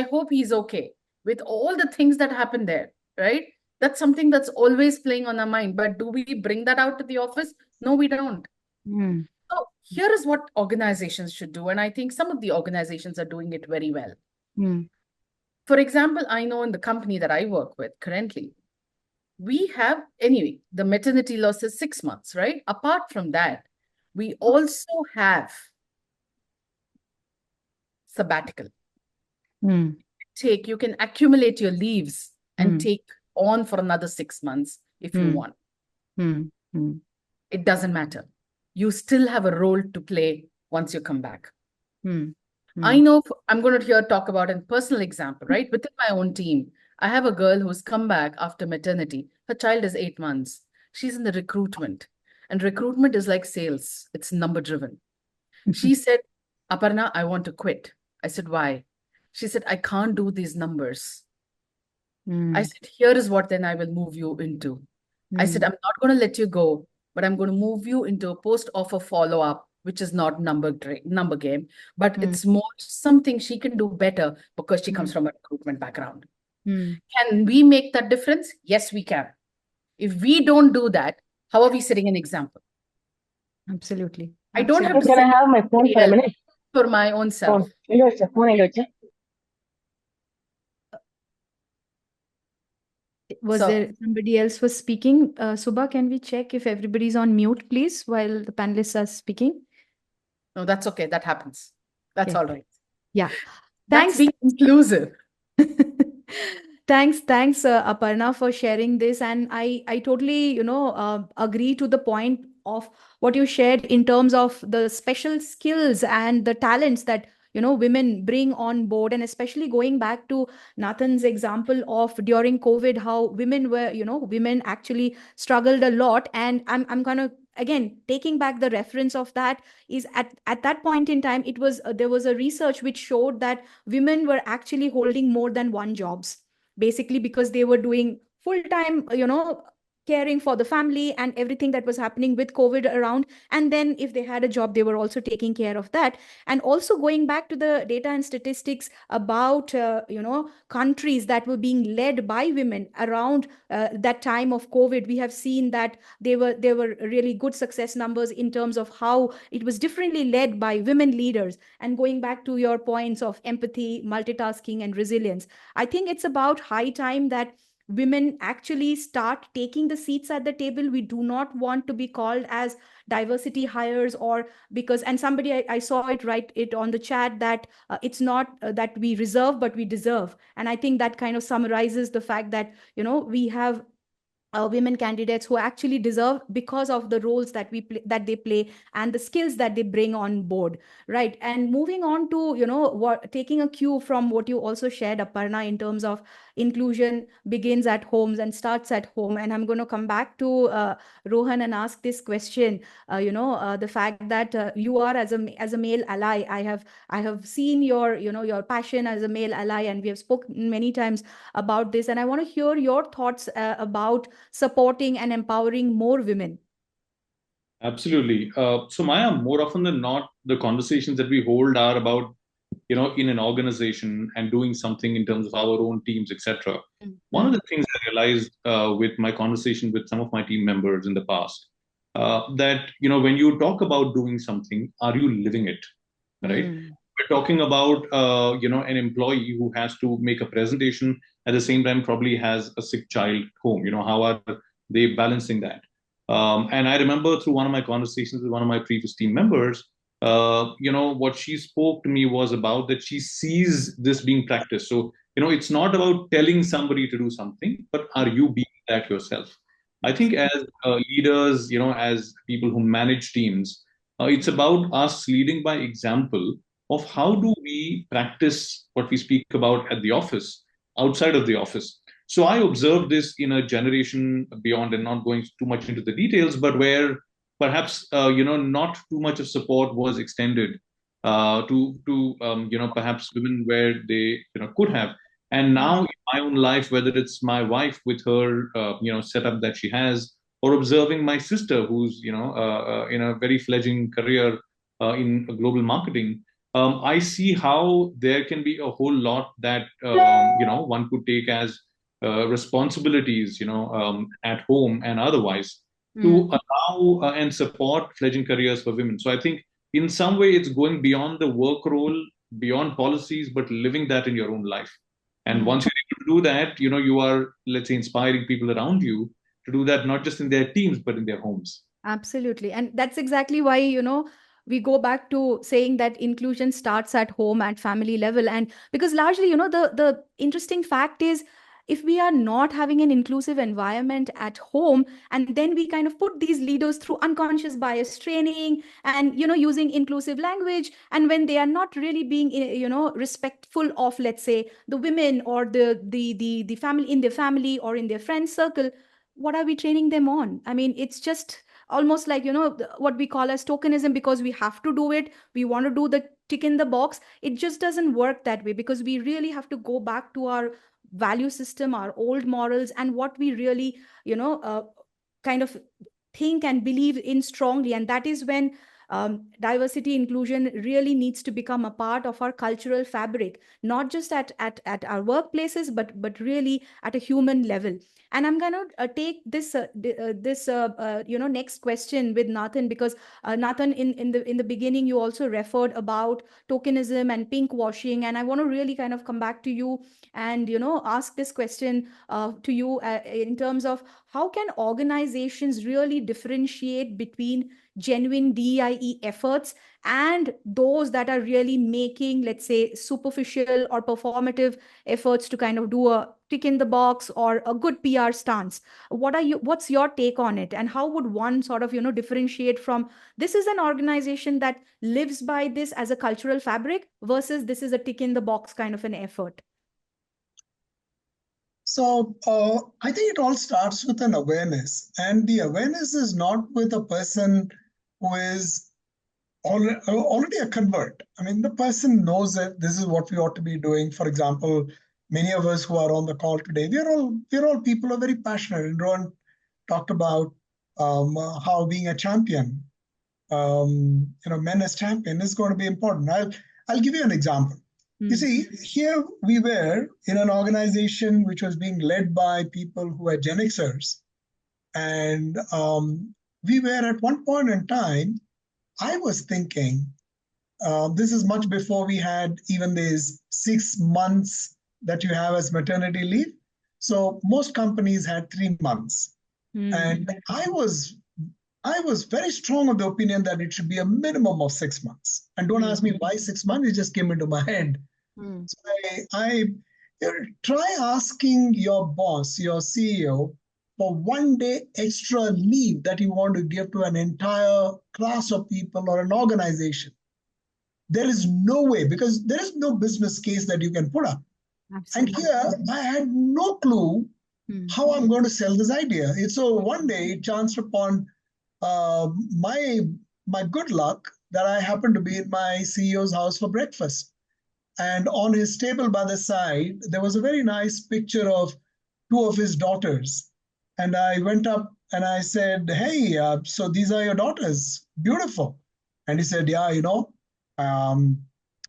hope he's okay with all the things that happen there, right? That's something that's always playing on our mind. But do we bring that out to the office? No, we don't. So here is what organizations should do. And I think some of the organizations are doing it very well. For example, I know in the company that I work with currently, we have, anyway, the maternity loss is 6 months, right? Apart from that, we also have sabbatical. You can accumulate your leaves and take on for another 6 months if you want. It doesn't matter. You still have a role to play once you come back. I know I'm going to here talk about a personal example, right? Within my own team, I have a girl who's come back after maternity. Her child is 8 months. She's in the recruitment, and recruitment is like sales. It's number driven. She said, Aparna, I want to quit. I said, why? She said, I can't do these numbers. I said, here is what then I will move you into. I said, I'm not going to let you go, but I'm going to move you into a post-offer follow-up, which is not number game, but it's more something she can do better because she comes from a recruitment background. Can we make that difference? Yes, we can. If we don't do that, how are we setting an example? Absolutely. I don't have to Can I have my phone for a minute? for my own self. Was there somebody else was speaking? Subha, can we check if everybody's on mute, please, while the panelists are speaking? No, that's okay. That happens. That's all right. Yeah. Thanks. That's being inclusive. Thanks, Aparna, for sharing this. And I totally, agree to the point of what you shared in terms of the special skills and the talents that women bring on board, and especially going back to Nathan's example of during COVID, how women actually struggled a lot. And I'm gonna again taking back the reference of that is at that point in time, it was there was a research which showed that women were actually holding more than one jobs, basically because they were doing full time, caring for the family and everything that was happening with COVID around. And then if they had a job, they were also taking care of that. And also going back to the data and statistics about, countries that were being led by women around that time of COVID, we have seen that there were really good success numbers in terms of how it was differently led by women leaders. And going back to your points of empathy, multitasking, and resilience, I think it's about high time that women actually start taking the seats at the table. We do not want to be called as diversity hires, or because, and somebody, I saw it, write it on the chat that it's not that we reserve, but we deserve. And I think that kind of summarizes the fact that, we have women candidates who actually deserve because of the roles that they play and the skills that they bring on board, right? And moving on to taking a cue from what you also shared, Aparna, in terms of inclusion begins at homes and starts at home. And I'm going to come back to Rohan and ask this question. The fact that you are as a male ally, I have seen your passion as a male ally, and we have spoken many times about this. And I want to hear your thoughts about supporting and empowering more women. Absolutely. So Myah, more often than not, the conversations that we hold are about, in an organization and doing something in terms of our own teams, etc. One of the things I realized with my conversation with some of my team members in the past, that, when you talk about doing something, are you living it, right? We're talking about, an employee who has to make a presentation at the same time probably has a sick child at home. How are they balancing that? And I remember through one of my conversations with one of my previous team members, what she spoke to me was about that she sees this being practiced. So, it's not about telling somebody to do something, but are you being that yourself? I think as leaders, as people who manage teams, it's about us leading by example of how do we practice what we speak about at the office, outside of the office. So I observed this in a generation beyond, and not going too much into the details, but where perhaps not too much of support was extended to perhaps women where they could have. And now in my own life, whether it's my wife with her setup that she has, or observing my sister who's, in a very fledgling career in global marketing. I see how there can be a whole lot that, one could take as responsibilities, at home and otherwise to allow and support fledgling careers for women. So I think in some way it's going beyond the work role, beyond policies, but living that in your own life. And once you're able to do that, you are, let's say, inspiring people around you to do that, not just in their teams, but in their homes. Absolutely. And that's exactly why, we go back to saying that inclusion starts at home, at family level. And because largely, the interesting fact is, if we are not having an inclusive environment at home, and then we kind of put these leaders through unconscious bias training and, using inclusive language, and when they are not really being, respectful of, let's say, the women or the family, in their family or in their friend circle, what are we training them on? I mean, it's just almost like, what we call as tokenism, because we have to do it, we want to do the tick in the box. It just doesn't work that way, because we really have to go back to our value system, our old morals, and what we really, kind of think and believe in strongly. And that is when diversity inclusion really needs to become a part of our cultural fabric, not just at our workplaces, but really at a human level. And I'm going to take this next question with Nathan, because Nathan, in the beginning, you also referred about tokenism and pink washing, and I want to really kind of come back to you and ask this question to you in terms of how can organizations really differentiate between genuine DEI efforts and those that are really making, let's say, superficial or performative efforts to kind of do a tick in the box or a good PR stance. What's your take on it? And how would one sort of, differentiate from this is an organization that lives by this as a cultural fabric versus this is a tick in the box kind of an effort? So I think it all starts with an awareness, and the awareness is not with a person who is already a convert. I mean, the person knows that this is what we ought to be doing. For example, many of us who are on the call today, we're all people who are very passionate. And Rohan talked about how being a champion, men as champion is going to be important. I'll give you an example. You see, here we were in an organization which was being led by people who are Gen Xers. And we were at one point in time, I was thinking, this is much before we had even these 6 months that you have as maternity leave. So most companies had 3 months. And I was very strong of the opinion that it should be a minimum of 6 months. And don't ask me why 6 months, it just came into my head. So I try asking your boss, your CEO, for 1 day extra leave that you want to give to an entire class of people or an organization. There is no way, because there is no business case that you can put up. Absolutely. And here I had no clue how I'm going to sell this idea. So one day it chanced upon my good luck that I happened to be in my CEO's house for breakfast. And on his table by the side, there was a very nice picture of 2 of his daughters. And I went up and I said, hey, so these are your daughters. Beautiful. And he said, yeah,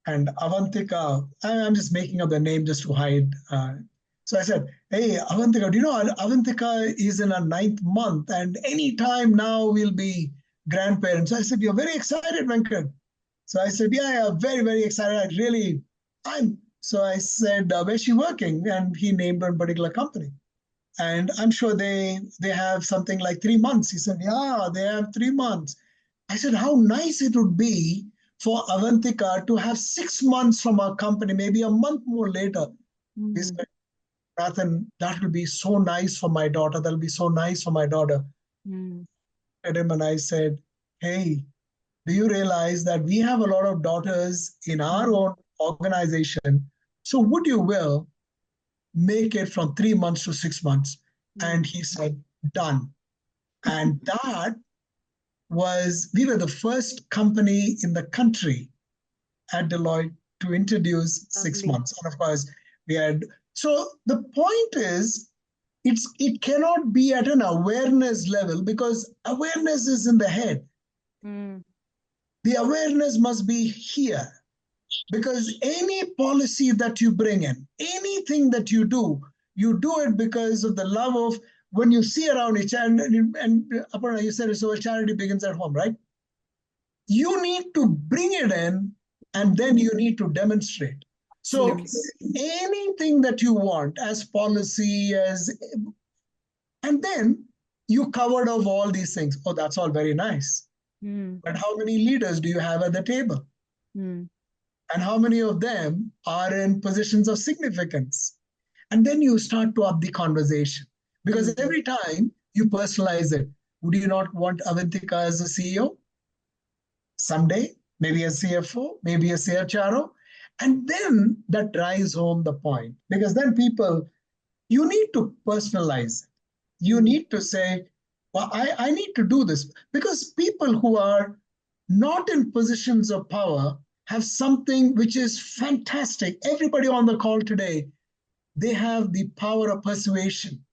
and Avantika, I'm just making up the name just to hide. So I said, hey, Avantika, do you know Avantika is in her 9th month and anytime now we'll be grandparents. So I said, you're very excited, Venkat. So I said, yeah, very, very excited. So I said, where's she working? And he named one particular company. And I'm sure they have something like 3 months. He said, yeah, they have 3 months. I said, how nice it would be for Avantika to have 6 months from our company, maybe a month more later. He said, Nathan, that will be so nice for my daughter. That'll be so nice for my daughter. At him and I said, hey, do you realize that we have a lot of daughters in our own organization? So would you will make it from 3 months to 6 months? And he said, done. And that was, we were the first company in the country at Deloitte to introduce 6 months. And of course, we had, so the point is, it cannot be at an awareness level, because awareness is in the head. The awareness must be here, because any policy that you bring in, anything that you do it because of the love of, when you see around each and Aparna, you said so, charity begins at home, right? You need to bring it in, and then you need to demonstrate. So anything that you want as policy, and then you covered of all these things. Oh, that's all very nice. But how many leaders do you have at the table? And how many of them are in positions of significance? And then you start to up the conversation. Because every time you personalize it, would you not want Avantika as a CEO? Someday, maybe a CFO, maybe a CHRO. And then that drives home the point. Because then people, you need to personalize it. You need to say, well, I need to do this. Because people who are not in positions of power have something which is fantastic. Everybody on the call today, they have the power of persuasion.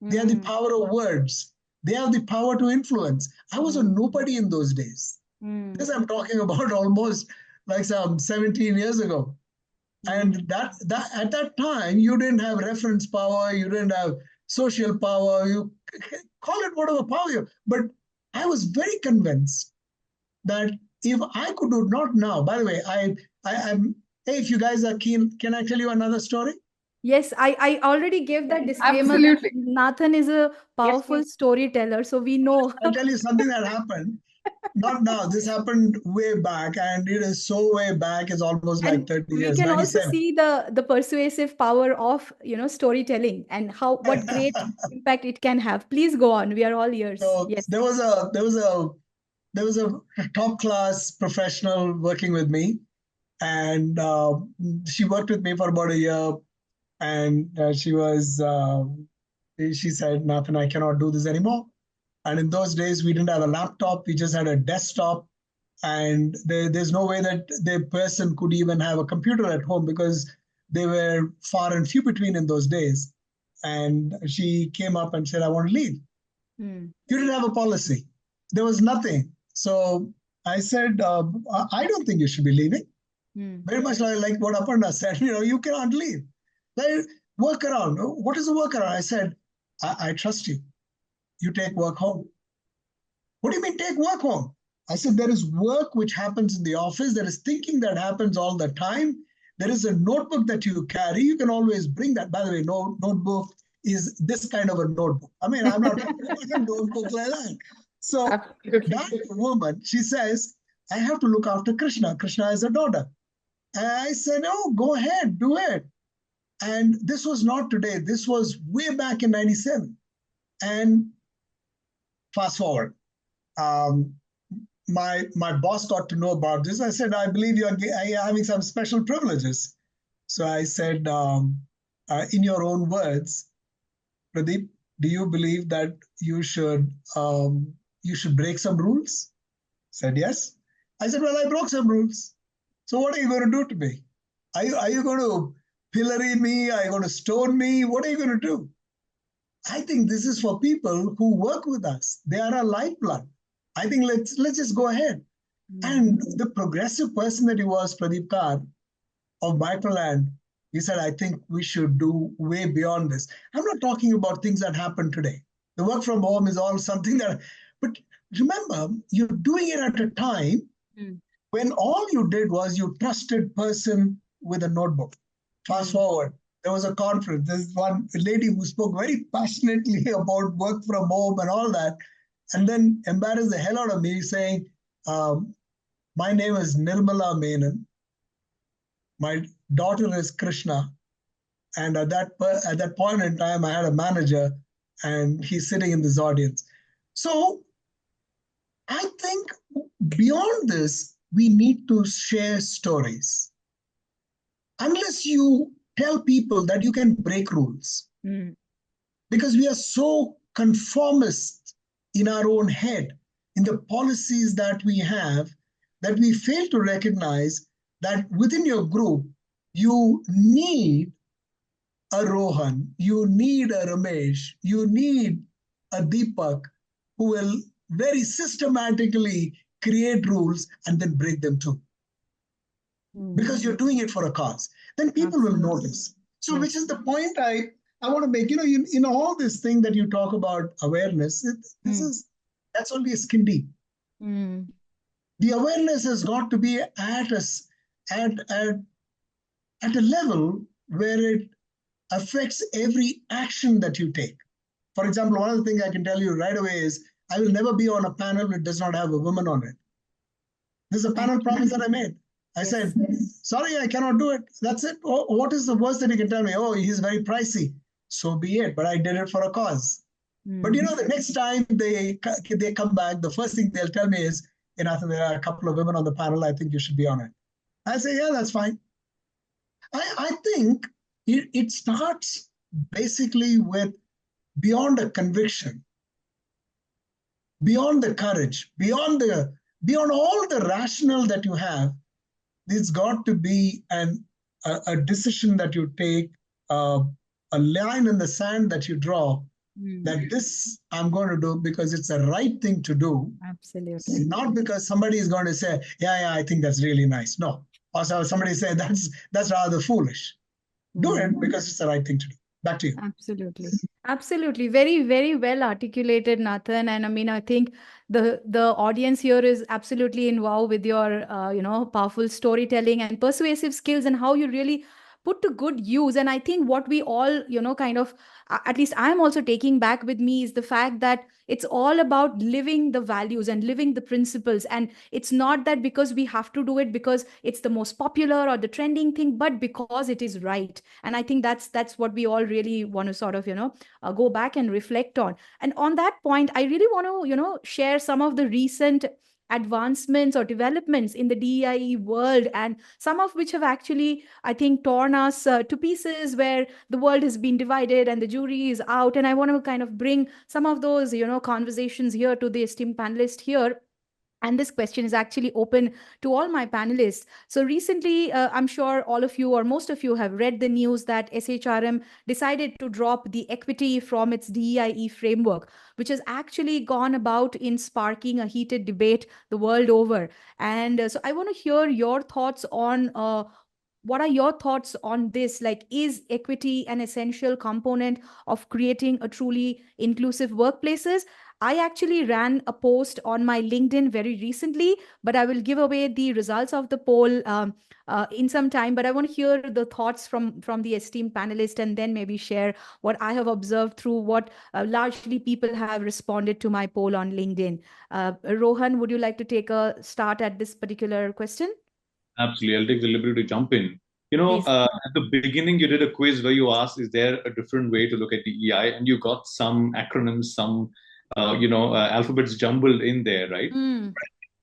They have the power of words. They have the power to influence. I was a nobody in those days. This I'm talking about almost like some 17 years ago. And that at that time, you didn't have reference power, you didn't have social power, you call it whatever power you, but I was very convinced that if I could do, not now, by the way, I'm, hey, if you guys are keen, can I tell you another story? Yes, I already gave that disclaimer. Absolutely. Nathan is a powerful storyteller, so we know. I'll tell you something that happened. Not now. This happened way back, and it is so way back. It's almost like 30 years. We can also 97. see the persuasive power of storytelling and what great impact it can have. Please go on. We are all ears. So yes. there was a top class professional working with me, and she worked with me for about a year, and she said, Nathan, I cannot do this anymore. And in those days, we didn't have a laptop. We just had a desktop. And there's no way that the person could even have a computer at home, because they were far and few between in those days. And she came up and said, I want to leave. You didn't have a policy. There was nothing. So I said, I don't think you should be leaving. Very much like what Aparna said, you cannot leave. Like, work around. What is the workaround? I said, I trust you. You take work home. What do you mean take work home? I said, there is work which happens in the office. There is thinking that happens all the time. There is a notebook that you carry. You can always bring that. By the way, notebook is this kind of a notebook. I mean, I'm not talking about a notebook like that. So that woman, she says, I have to look after Krishna. Krishna is a daughter. And I said, oh, go ahead, do it. And this was not today. This was way back in 97. And fast forward, my boss got to know about this. I said, I believe you're having some special privileges. So I said, in your own words, Pradeep, do you believe that you should break some rules? Said yes. I said, well, I broke some rules. So what are you going to do to me? Are you going to pillory me? Are you going to stone me? What are you going to do? I think this is for people who work with us. They are our lifeblood. I think let's just go ahead. And the progressive person that he was, Pradeep Kar of Microland, he said, I think we should do way beyond this. I'm not talking about things that happen today. The work from home is all something that, but remember, you're doing it at a time when all you did was you trusted person with a notebook. Fast forward. There was a conference. There's one lady who spoke very passionately about work from home and all that, and then embarrassed the hell out of me saying, my name is Nirmala Menon. My daughter is Krishna. And at that point in time, I had a manager, and he's sitting in this audience. So I think beyond this, we need to share stories. Unless you tell people that you can break rules, because we are so conformist in our own head, in the policies that we have, that we fail to recognize that within your group, you need a Rohan, you need a Ramesh, you need a Deepak who will very systematically create rules and then break them too. Because you're doing it for a cause. Then people will notice. So which is the point I want to make. In all this thing that you talk about awareness, that's only a skin deep. The awareness has got to be at a level where it affects every action that you take. For example, one of the things I can tell you right away is I will never be on a panel that does not have a woman on it. This is a panel promise that I made. I said, sorry, I cannot do it. That's it. Oh, what is the worst that you can tell me? Oh, he's very pricey. So be it. But I did it for a cause. But the next time they come back, the first thing they'll tell me is, there are a couple of women on the panel. I think you should be on it. I say, yeah, that's fine. I think it starts basically with beyond a conviction, beyond the courage, beyond all the rationale that you have. There's got to be a decision that you take, a line in the sand that you draw, that this I'm going to do because it's the right thing to do. Absolutely. Not because somebody is going to say, yeah, I think that's really nice. No. Also, somebody say that's rather foolish. Do it because it's the right thing to do. Back to you. Absolutely. Absolutely. Very, very well articulated, Nathan. And I mean, I think the audience here is absolutely in wow with your, powerful storytelling and persuasive skills and how you really put to good use. And I think what we all, kind of, at least I'm also taking back with me is the fact that it's all about living the values and living the principles. And it's not that because we have to do it because it's the most popular or the trending thing, but because it is right. And I think that's what we all really want to sort of, go back and reflect on. And on that point, I really want to, share some of the recent advancements or developments in the DEI world, and some of which have actually, I think, torn us to pieces, where the world has been divided and the jury is out. And I want to kind of bring some of those, conversations here to the esteemed panelists here. And this question is actually open to all my panelists. So recently, I'm sure all of you or most of you have read the news that SHRM decided to drop the equity from its DEIE framework, which has actually gone about in sparking a heated debate the world over. And so I want to hear your thoughts on what are your thoughts on this? Like, is equity an essential component of creating a truly inclusive workplaces? I actually ran a post on my LinkedIn very recently, but I will give away the results of the poll in some time. But I want to hear the thoughts from the esteemed panelists, and then maybe share what I have observed through what largely people have responded to my poll on LinkedIn. Rohan, would you like to take a start at this particular question? Absolutely. I'll take the liberty to jump in. Please. At the beginning, you did a quiz where you asked, is there a different way to look at DEI? And you got some acronyms, some, alphabets jumbled in there, right?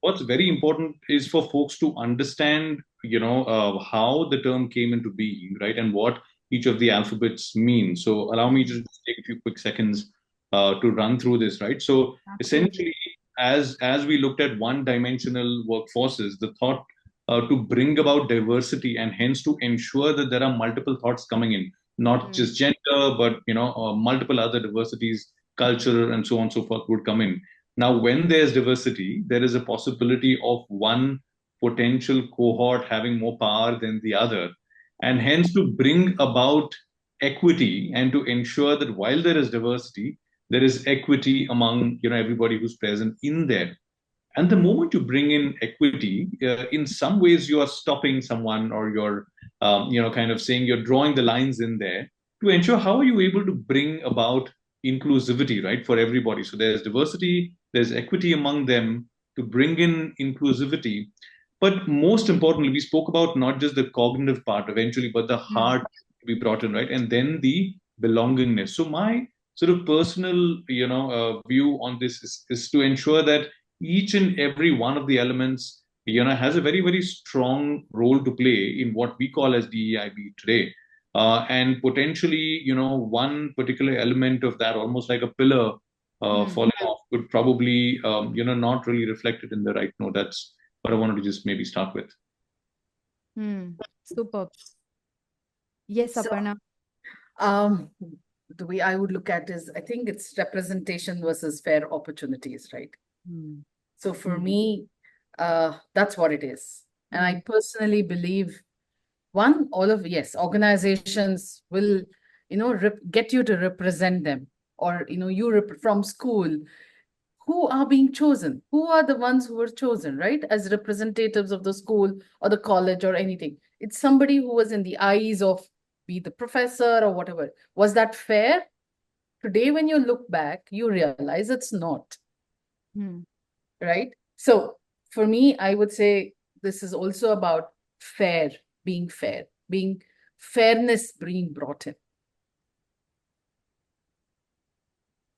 What's very important is for folks to understand, how the term came into being, right? And what each of the alphabets mean. So allow me to just take a few quick seconds to run through this, right? So essentially, as we looked at one-dimensional workforces, the thought to bring about diversity and hence to ensure that there are multiple thoughts coming in, not just gender, but multiple other diversities, culture, and so on and so forth would come in. Now, when there's diversity, there is a possibility of one potential cohort having more power than the other, and hence to bring about equity and to ensure that while there is diversity, there is equity among everybody who's present in there. And the moment you bring in equity, in some ways you are stopping someone, or you're, kind of saying you're drawing the lines in there to ensure how are you able to bring about inclusivity, right, for everybody. So there's diversity, there's equity among them to bring in inclusivity. But most importantly, we spoke about not just the cognitive part eventually, but the heart to be brought in, right? And then the belongingness. So my sort of personal, view on this is to ensure that each and every one of the elements, has a very, very strong role to play in what we call as DEIB today. And potentially, one particular element of that, almost like a pillar falling off, could probably, not really reflect it in the right note. That's what I wanted to just maybe start with. Super. Yes, Aparna. The way I would look at is, I think it's representation versus fair opportunities, right? So for me, that's what it is. And I personally believe, one, yes, organizations will, get you to represent them, or, from school, who are being chosen? Who are the ones who were chosen, right? As representatives of the school or the college or anything. It's somebody who was in the eyes of, be the professor or whatever. Was that fair? Today, when you look back, you realize it's not, right? So for me, I would say this is also about being fairness being brought in.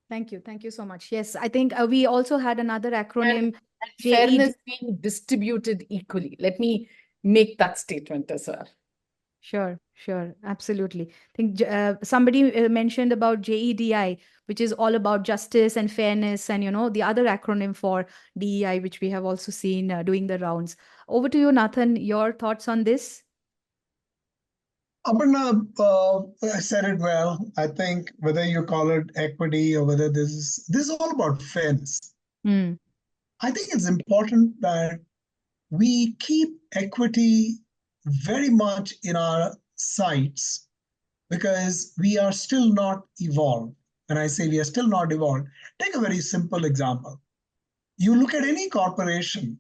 Thank you. Thank you so much. Yes, I think we also had another acronym. And fairness being distributed equally. Let me make that statement as well. Sure, absolutely. I think somebody mentioned about JEDI, which is all about justice and fairness, and the other acronym for DEI, which we have also seen doing the rounds. Over to you, Nathan. Your thoughts on this? Aparna said it well. I think whether you call it equity or whether this is all about fairness. I think it's important that we keep equity very much in our sights because we are still not evolved. When I say we are still not evolved, take a very simple example. You look at any corporation,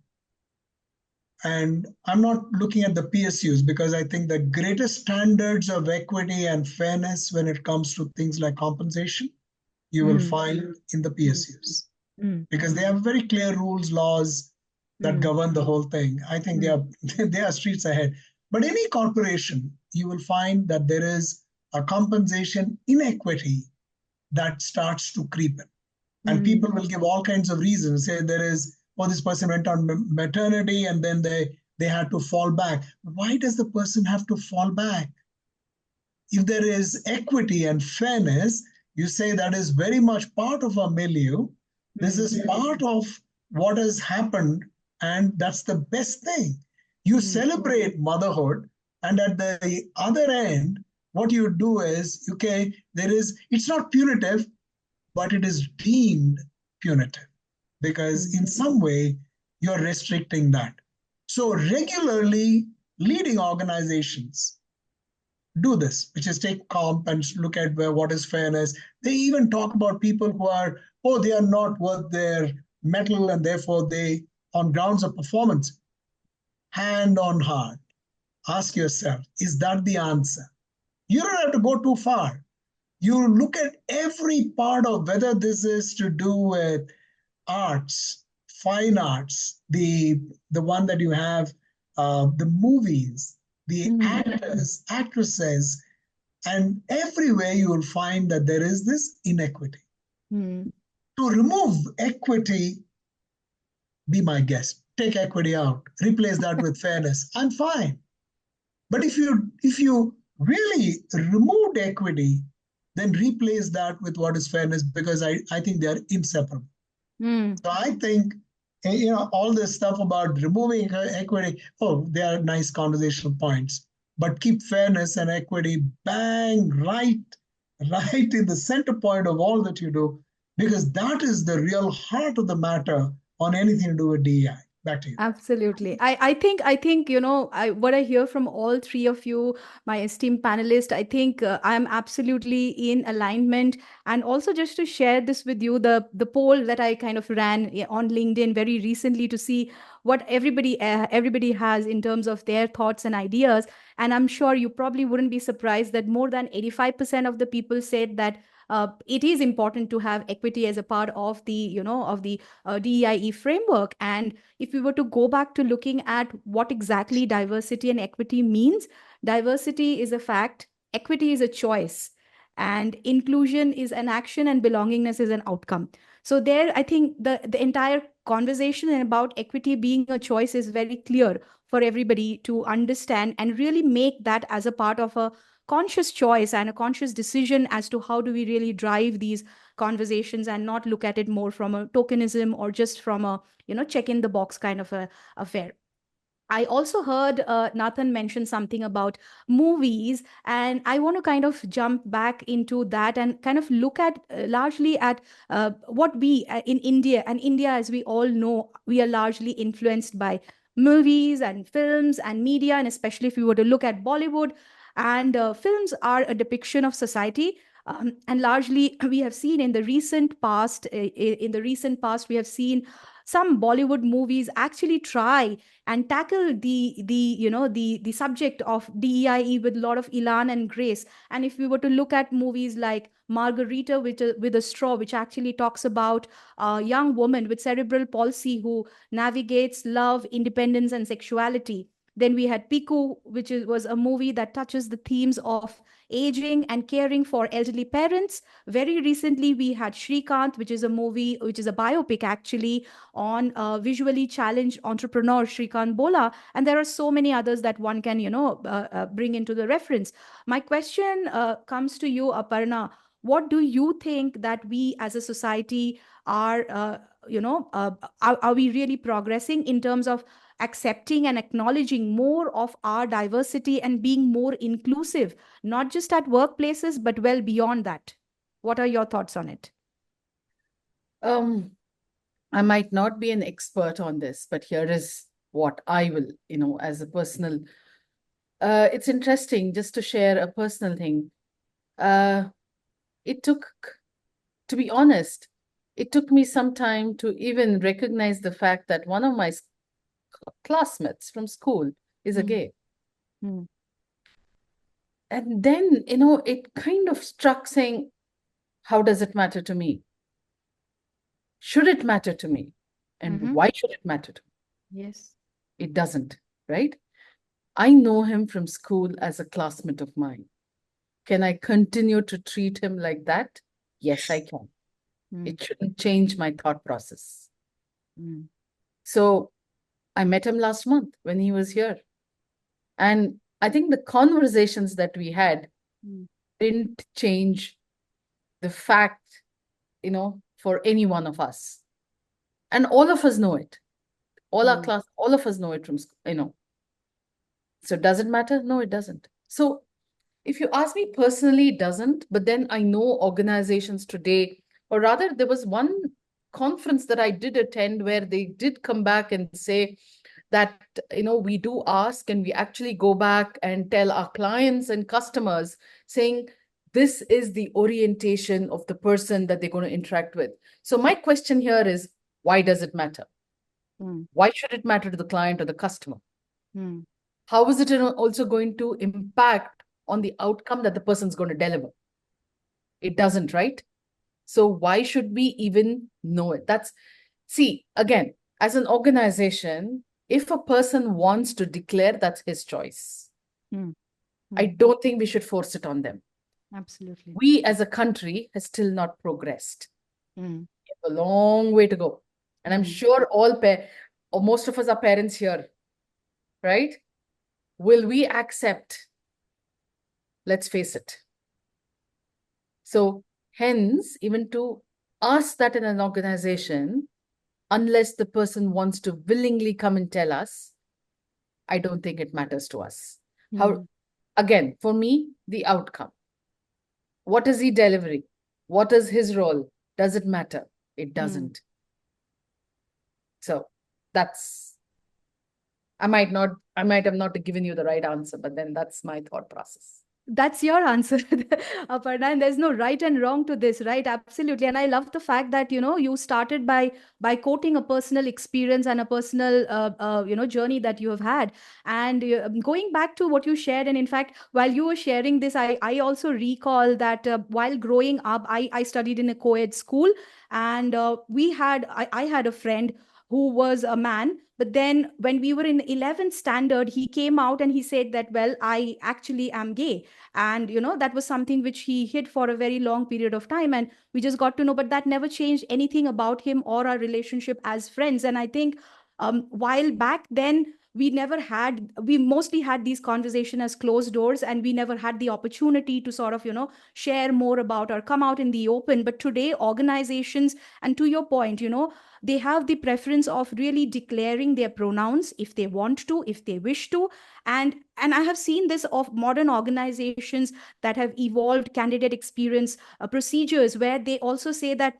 and I'm not looking at the PSUs because I think the greatest standards of equity and fairness when it comes to things like compensation, you will find in the PSUs because they have very clear rules, laws that govern the whole thing. I think they are streets ahead. But any corporation, you will find that there is a compensation inequity that starts to creep in. And people will give all kinds of reasons. Say there is, this person went on maternity and then they had to fall back. Why does the person have to fall back? If there is equity and fairness, you say that is very much part of our milieu. This is part of what has happened, and that's the best thing. You celebrate motherhood, and at the other end, what you do is, it's not punitive, but it is deemed punitive because in some way you're restricting that. So regularly leading organizations do this, which is take comp and look at what is fairness. They even talk about people who are, they are not worth their mettle and therefore they, on grounds of performance, hand on heart, ask yourself, is that the answer? You don't have to go too far. You look at every part of whether this is to do with arts, fine arts, the one that you have, the movies, the actors, actresses, and everywhere you will find that there is this inequity. To remove equity, be my guest. Take equity out, replace that with fairness. I'm fine. But if you really removed equity, then replace that with what is fairness, because I think they are inseparable. So I think, all this stuff about removing equity, they are nice conversational points, but keep fairness and equity bang right in the center point of all that you do, because that is the real heart of the matter on anything to do with DEI. Back to you. Absolutely. I think, what I hear from all three of you, my esteemed panelists, I think I'm absolutely in alignment. And also just to share this with you, the poll that I kind of ran on LinkedIn very recently to see what everybody has in terms of their thoughts and ideas. And I'm sure you probably wouldn't be surprised that more than 85% of the people said that it is important to have equity as a part of the DEIE framework. And if we were to go back to looking at what exactly diversity and equity means, diversity is a fact, equity is a choice, and inclusion is an action, and belongingness is an outcome. So there, I think the entire conversation about equity being a choice is very clear for everybody to understand and really make that as a part of a conscious choice and a conscious decision as to how do we really drive these conversations and not look at it more from a tokenism or just from a check in the box kind of a affair. I also heard Nathan mention something about movies, and I want to kind of jump back into that and kind of look at largely at what we in India, and India, as we all know, we are largely influenced by movies and films and media, and especially if we were to look at Bollywood, and films are a depiction of society. And largely, we have seen in the recent past, we have seen some Bollywood movies actually try and tackle the subject of DEI with a lot of elan and grace. And if we were to look at movies like Margarita with a Straw, which actually talks about a young woman with cerebral palsy who navigates love, independence, and sexuality. Then we had Piku, which was a movie that touches the themes of aging and caring for elderly parents. Very recently, we had Shrikant, which is a movie, which is a biopic actually, on visually challenged entrepreneur Shrikant Bola. And there are so many others that one can, bring into the reference. My question comes to you, Aparna. What do you think that we as a society are, are we really progressing in terms of accepting and acknowledging more of our diversity and being more inclusive, not just at workplaces, but well beyond that? What are your thoughts on it? I might not be an expert on this, but here is what I will, as a personal, it's interesting just to share a personal thing. It took, to be honest, it took me some time to even recognize the fact that one of my classmates from school is a gay. And then, it kind of struck saying, how does it matter to me? Should it matter to me? And why should it matter to me? Yes. It doesn't, right? I know him from school as a classmate of mine. Can I continue to treat him like that? Yes, I can. It shouldn't change my thought process. So I met him last month when he was here. And I think the conversations that we had didn't change the fact, for any one of us. And all of us know it. All our class, all of us know it from, So does it matter? No, it doesn't. So if you ask me personally, it doesn't. But then I know organizations today, or rather there was one conference that I did attend where they did come back and say that, we do ask, and we actually go back and tell our clients and customers saying, this is the orientation of the person that they're going to interact with. So my question here is, why does it matter? Why should it matter to the client or the customer? How is it also going to impact on the outcome that the person's going to deliver? It doesn't, right? So why should we even know it? See, again, as an organization, if a person wants to declare, that's his choice. I don't think we should force it on them. Absolutely. We as a country has still not progressed. We have a long way to go. And I'm sure or most of us are parents here, right? Will we accept? Let's face it. So hence, even to ask that in an organization, unless the person wants to willingly come and tell us, I don't think it matters to us. Again, for me, the outcome. What is he delivering? What is his role? Does it matter? It doesn't. So I might have not given you the right answer, but then that's my thought process. That's your answer, Aparna, and there's no right and wrong to this, right? Absolutely. And I love the fact that, you started by quoting a personal experience and a personal, journey that you have had. And going back to what you shared, and in fact, while you were sharing this, I also recall that while growing up, I studied in a co-ed school, and I had a friend who was a man. But then when we were in 11th standard, he came out and he said that, well, I actually am gay. And, that was something which he hid for a very long period of time. And we just got to know, but that never changed anything about him or our relationship as friends. And I think while back then, we mostly had these conversations as closed doors, and we never had the opportunity to sort of, share more about or come out in the open. But today, organizations, and to your point, they have the preference of really declaring their pronouns if they want to, if they wish to. And I have seen this of modern organizations that have evolved candidate experience procedures, where they also say that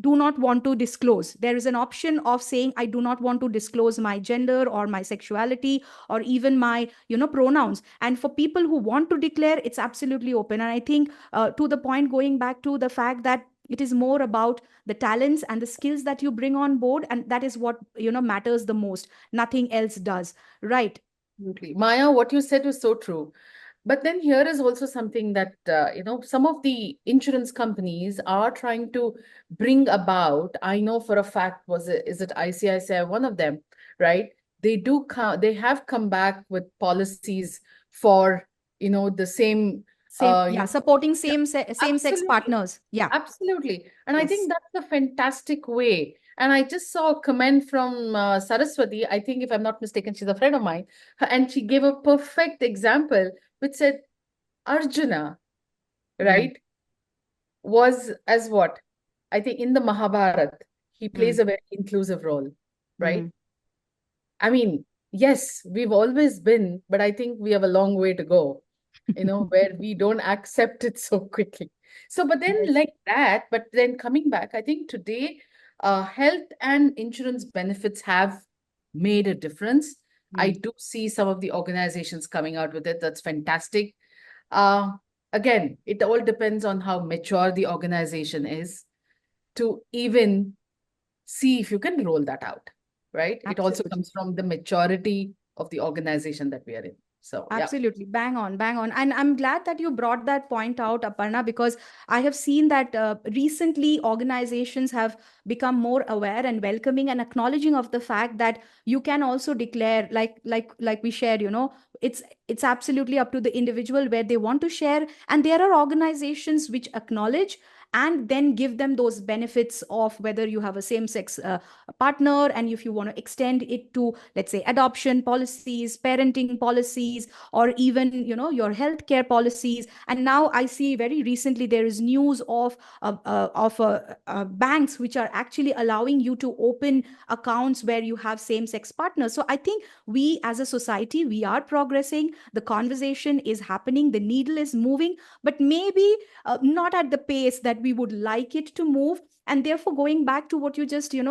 do not want to disclose. There is an option of saying, I do not want to disclose my gender or my sexuality or even my, pronouns. And for people who want to declare, it's absolutely open. And I think to the point, going back to the fact that it is more about the talents and the skills that you bring on board, and that is what, matters the most. Nothing else does. Right. Absolutely. Myah, what you said was so true. But then here is also something that, some of the insurance companies are trying to bring about. I know for a fact, is it ICICI, one of them, right? They have come back with policies for, the same, supporting same-sex partners. Yeah. Absolutely. And I Yes. think that's a fantastic way. And I just saw a comment from Saraswati. I think, if I'm not mistaken, she's a friend of mine. And she gave a perfect example, which said Arjuna, right, was as what? I think in the Mahabharata, he plays a very inclusive role, right? I mean, yes, we've always been, but I think we have a long way to go, where we don't accept it so quickly. So, but then like that, but then coming back, I think today, health and insurance benefits have made a difference. I do see some of the organizations coming out with it. That's fantastic. Again, it all depends on how mature the organization is to even see if you can roll that out, right? It also Absolutely. comes from the maturity of the organization that we are in. So, Absolutely. Bang on, bang on. And I'm glad that you brought that point out, Aparna, because I have seen that recently organizations have become more aware and welcoming and acknowledging of the fact that you can also declare, like we shared, it's absolutely up to the individual where they want to share. And there are organizations which acknowledge and then give them those benefits of whether you have a same-sex partner, and if you want to extend it to, let's say, adoption policies, parenting policies, or even, your healthcare policies. And now I see very recently there is news of banks which are actually allowing you to open accounts where you have same-sex partners. So I think we as a society, we are progressing. The conversation is happening. The needle is moving, but maybe not at the pace that we would like it to move. And therefore, going back to what you just, shared,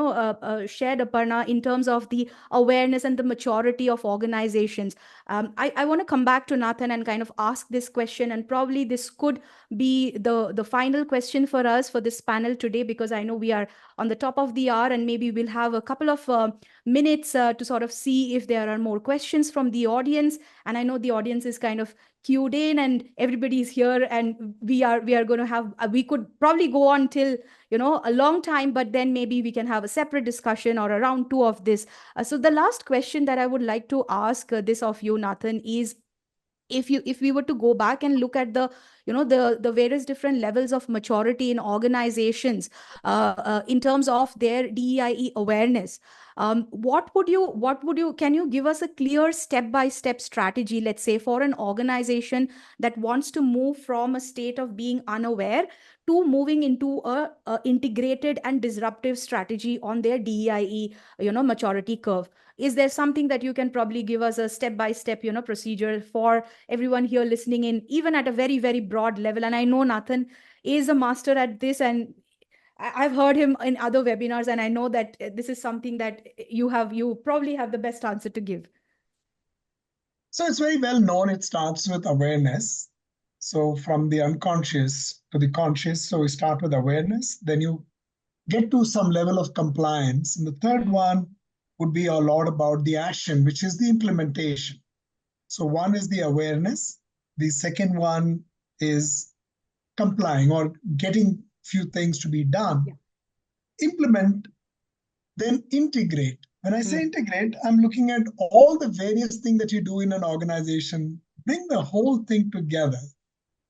Aparna, in terms of the awareness and the maturity of organizations, I want to come back to Nathan and kind of ask this question. And probably this could be the final question for us for this panel today, because I know we are on the top of the hour, and maybe we'll have a couple of minutes to sort of see if there are more questions from the audience. And I know the audience is kind of queued in and everybody's here, and we are going to have we could probably go on till a long time, but then maybe we can have a separate discussion or a round two of this. So the last question that I would like to ask this of you, Nathan, is if we were to go back and look at the the various different levels of maturity in organizations in terms of their DEI awareness, what would you can you give us a clear step-by-step strategy, let's say, for an organization that wants to move from a state of being unaware to moving into a integrated and disruptive strategy on their DEI maturity curve? Is there something that you can probably give us a step-by-step procedure for everyone here listening in, even at a very, very broad level? And I know Nathan is a master at this, and I've heard him in other webinars, and I know that this is something that you probably have the best answer to give. So it's very well known. It starts with awareness. So from the unconscious to the conscious. So we start with awareness, then you get to some level of compliance. And the third one would be a lot about the action, which is the implementation. So one is the awareness. The second one is complying or getting few things to be done. Yeah. Implement, then integrate. When I say integrate, I'm looking at all the various things that you do in an organization, bring the whole thing together.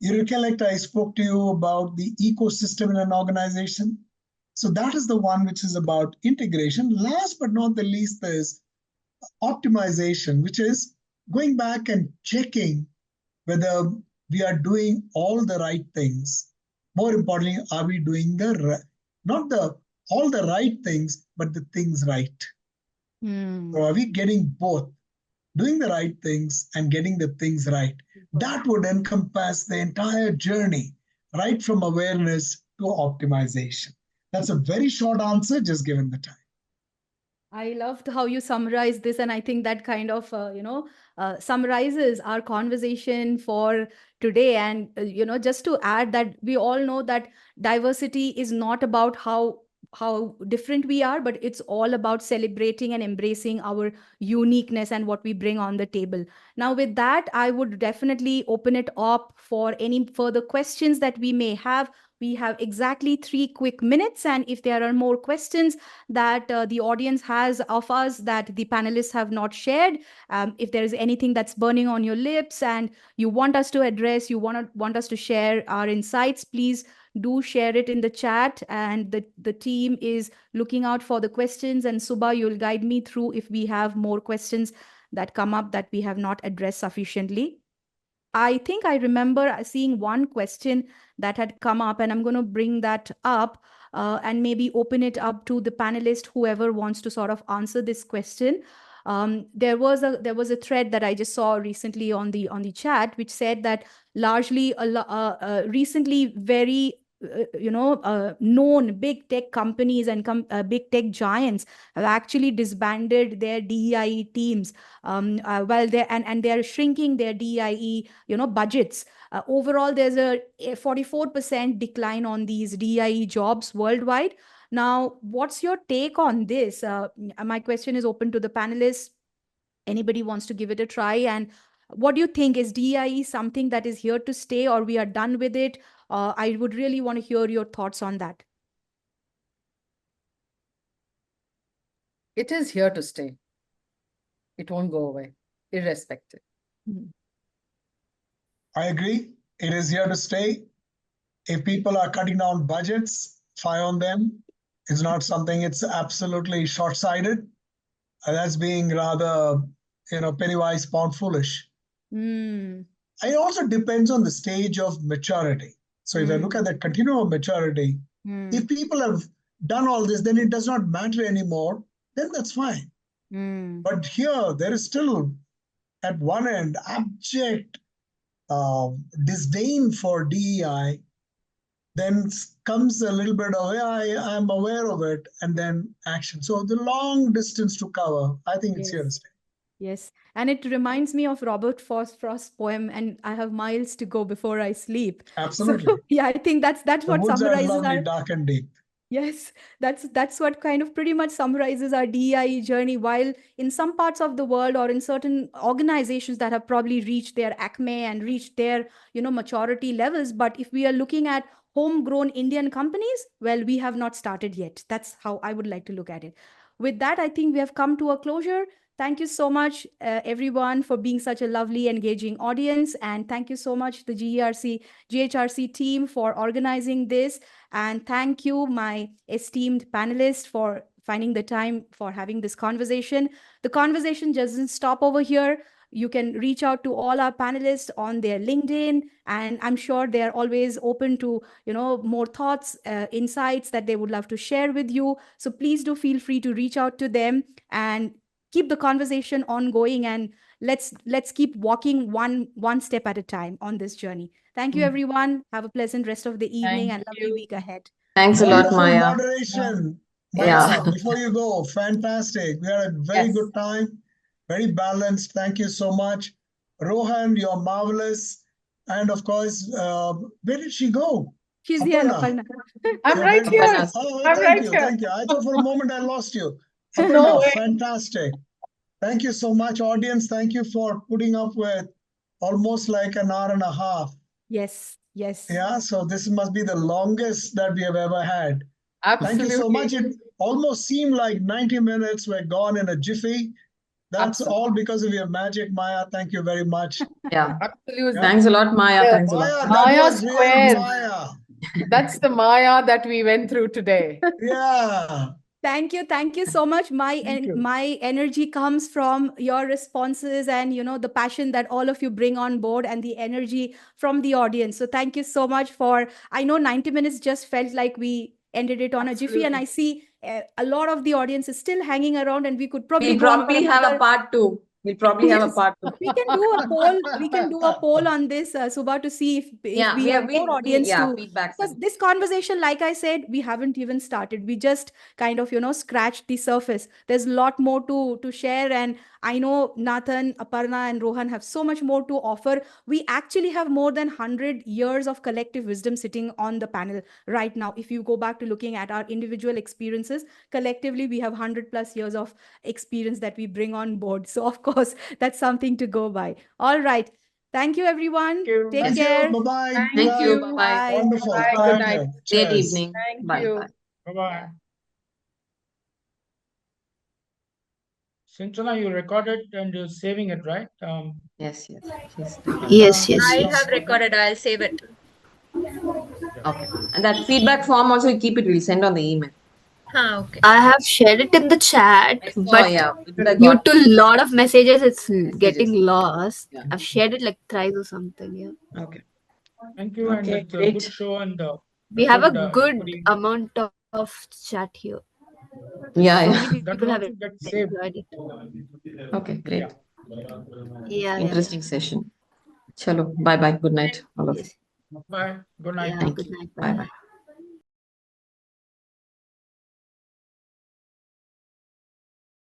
You recollect I spoke to you about the ecosystem in an organization. So that is the one which is about integration. Last but not the least is optimization, which is going back and checking whether we are doing all the right things. More importantly, are we doing not all the right things, but the things right? So are we getting both, doing the right things and getting the things right? That would encompass the entire journey, right from awareness to optimization. That's a very short answer, just given the time. I loved how you summarized this, and I think that kind of, summarizes our conversation for today. And, just to add that we all know that diversity is not about how different we are, but it's all about celebrating and embracing our uniqueness and what we bring on the table. Now, with that, I would definitely open it up for any further questions that we may have. We have exactly 3 quick minutes, and if there are more questions that the audience has of us that the panelists have not shared, if there is anything that's burning on your lips and you want us to address, you want us to share our insights, please do share it in the chat, and the team is looking out for the questions. And Subha, you'll guide me through if we have more questions that come up that we have not addressed sufficiently. I think I remember seeing one question that had come up, and I'm going to bring that up and maybe open it up to the panelists, whoever wants to sort of answer this question. There was a thread that I just saw recently on the chat, which said that largely recently very known big tech companies and big tech giants have actually disbanded their DEI teams, while they're shrinking their DEI budgets. Overall, there's a 44% decline on these DEI jobs worldwide. Now, what's your take on this? My question is open to the panelists. Anybody wants to give it a try? And what do you think? Is DEI something that is here to stay, or we are done with it? I would really want to hear your thoughts on that. It is here to stay. It won't go away, irrespective. I agree. It is here to stay. If people are cutting down budgets, fire on them. It's not something, it's absolutely short-sighted. That's being rather, penny-wise, pound-foolish. It also depends on the stage of maturity. So if I look at that continuum of maturity, if people have done all this, then it does not matter anymore, then that's fine. But here, there is still, at one end, abject disdain for DEI. Then comes a little bit of, I'm aware of it, and then action. So the long distance to cover, I think it's here to stay. Yes. And it reminds me of Robert Frost's poem, and I have miles to go before I sleep. Absolutely. So, yeah, I think that's what woods summarizes are lovely, our... dark and deep. Yes, that's what kind of pretty much summarizes our DEI journey. While in some parts of the world or in certain organizations that have probably reached their acme and reached their, maturity levels, but if we are looking at homegrown Indian companies, well, we have not started yet. That's how I would like to look at it. With that, I think we have come to a closure. Thank you so much, everyone, for being such a lovely, engaging audience. And thank you so much, the GHRC team, for organizing this. And thank you, my esteemed panelists, for finding the time for having this conversation. The conversation doesn't stop over here. You can reach out to all our panelists on their LinkedIn, and I'm sure they're always open to, more thoughts, insights that they would love to share with you. So please do feel free to reach out to them and keep the conversation ongoing, and let's keep walking one step at a time on this journey. Thank you, everyone. Have a pleasant rest of the evening and lovely week ahead. Thanks a lot, Wonderful Myah. moderation. Yeah. Myah, before you go, fantastic. We had a very good time, very balanced. Thank you so much. Rohan, you're marvelous. And of course, where did she go? She's here, Aparna. I'm right here. Oh, I'm thank right you, here. thank you. I thought for a moment I lost you. No Aparna, way. fantastic. Thank you so much, audience. Thank you for putting up with almost like an hour and a half. Yes. Yeah, so this must be the longest that we have ever had. Absolutely. Thank you so much. It almost seemed like 90 minutes were gone in a jiffy. That's all because of your magic, Myah. Thank you very much. Yeah. Absolutely. Thanks a lot, Myah. Thanks a lot. Myah, that Myah was real squared. Myah. That's the Myah that we went through today. Yeah. Thank you so much. My energy comes from your responses and the passion that all of you bring on board and the energy from the audience. So thank you so much I know 90 minutes just felt like we ended it on a jiffy, and I see a lot of the audience is still hanging around, and we could probably We'll probably have a part 2. We'll probably have a part 2. We can do a poll. We can do a poll on this, Subha, to see if we have more audience feedback. Because this conversation, like I said, we haven't even started. We just kind of scratched the surface. There's a lot more to share, and I know Nathan, Aparna, and Rohan have so much more to offer. We actually have more than 100 years of collective wisdom sitting on the panel right now. If you go back to looking at our individual experiences, collectively we have 100+ years of experience that we bring on board. So of course, that's something to go by. All right. Thank you, everyone. Take care. Bye-bye. Thank you. Bye-bye. Wonderful. Bye. Good night. Great evening. Thank Bye. you. Bye. Bye-bye. Sinchana, you recorded and you're saving it, right? Yes. Yes. I have recorded. I'll save it. Okay. And that feedback form also, you keep it. We'll send on the email. Okay. I have shared it in the chat, but due to a lot of messages, it's getting lost. Yeah. I've shared it like thrice or something. Yeah. Okay. Thank you. And it's a great. good show. And We have a good amount of chat here. Yeah. Many that people will have also get saved. enjoyed it. Okay, great. Yeah. Interesting session. Chalo. Bye-bye. Good night, all of you. Yes. Bye. Good night. Yeah. Good night. Bye. Bye-bye.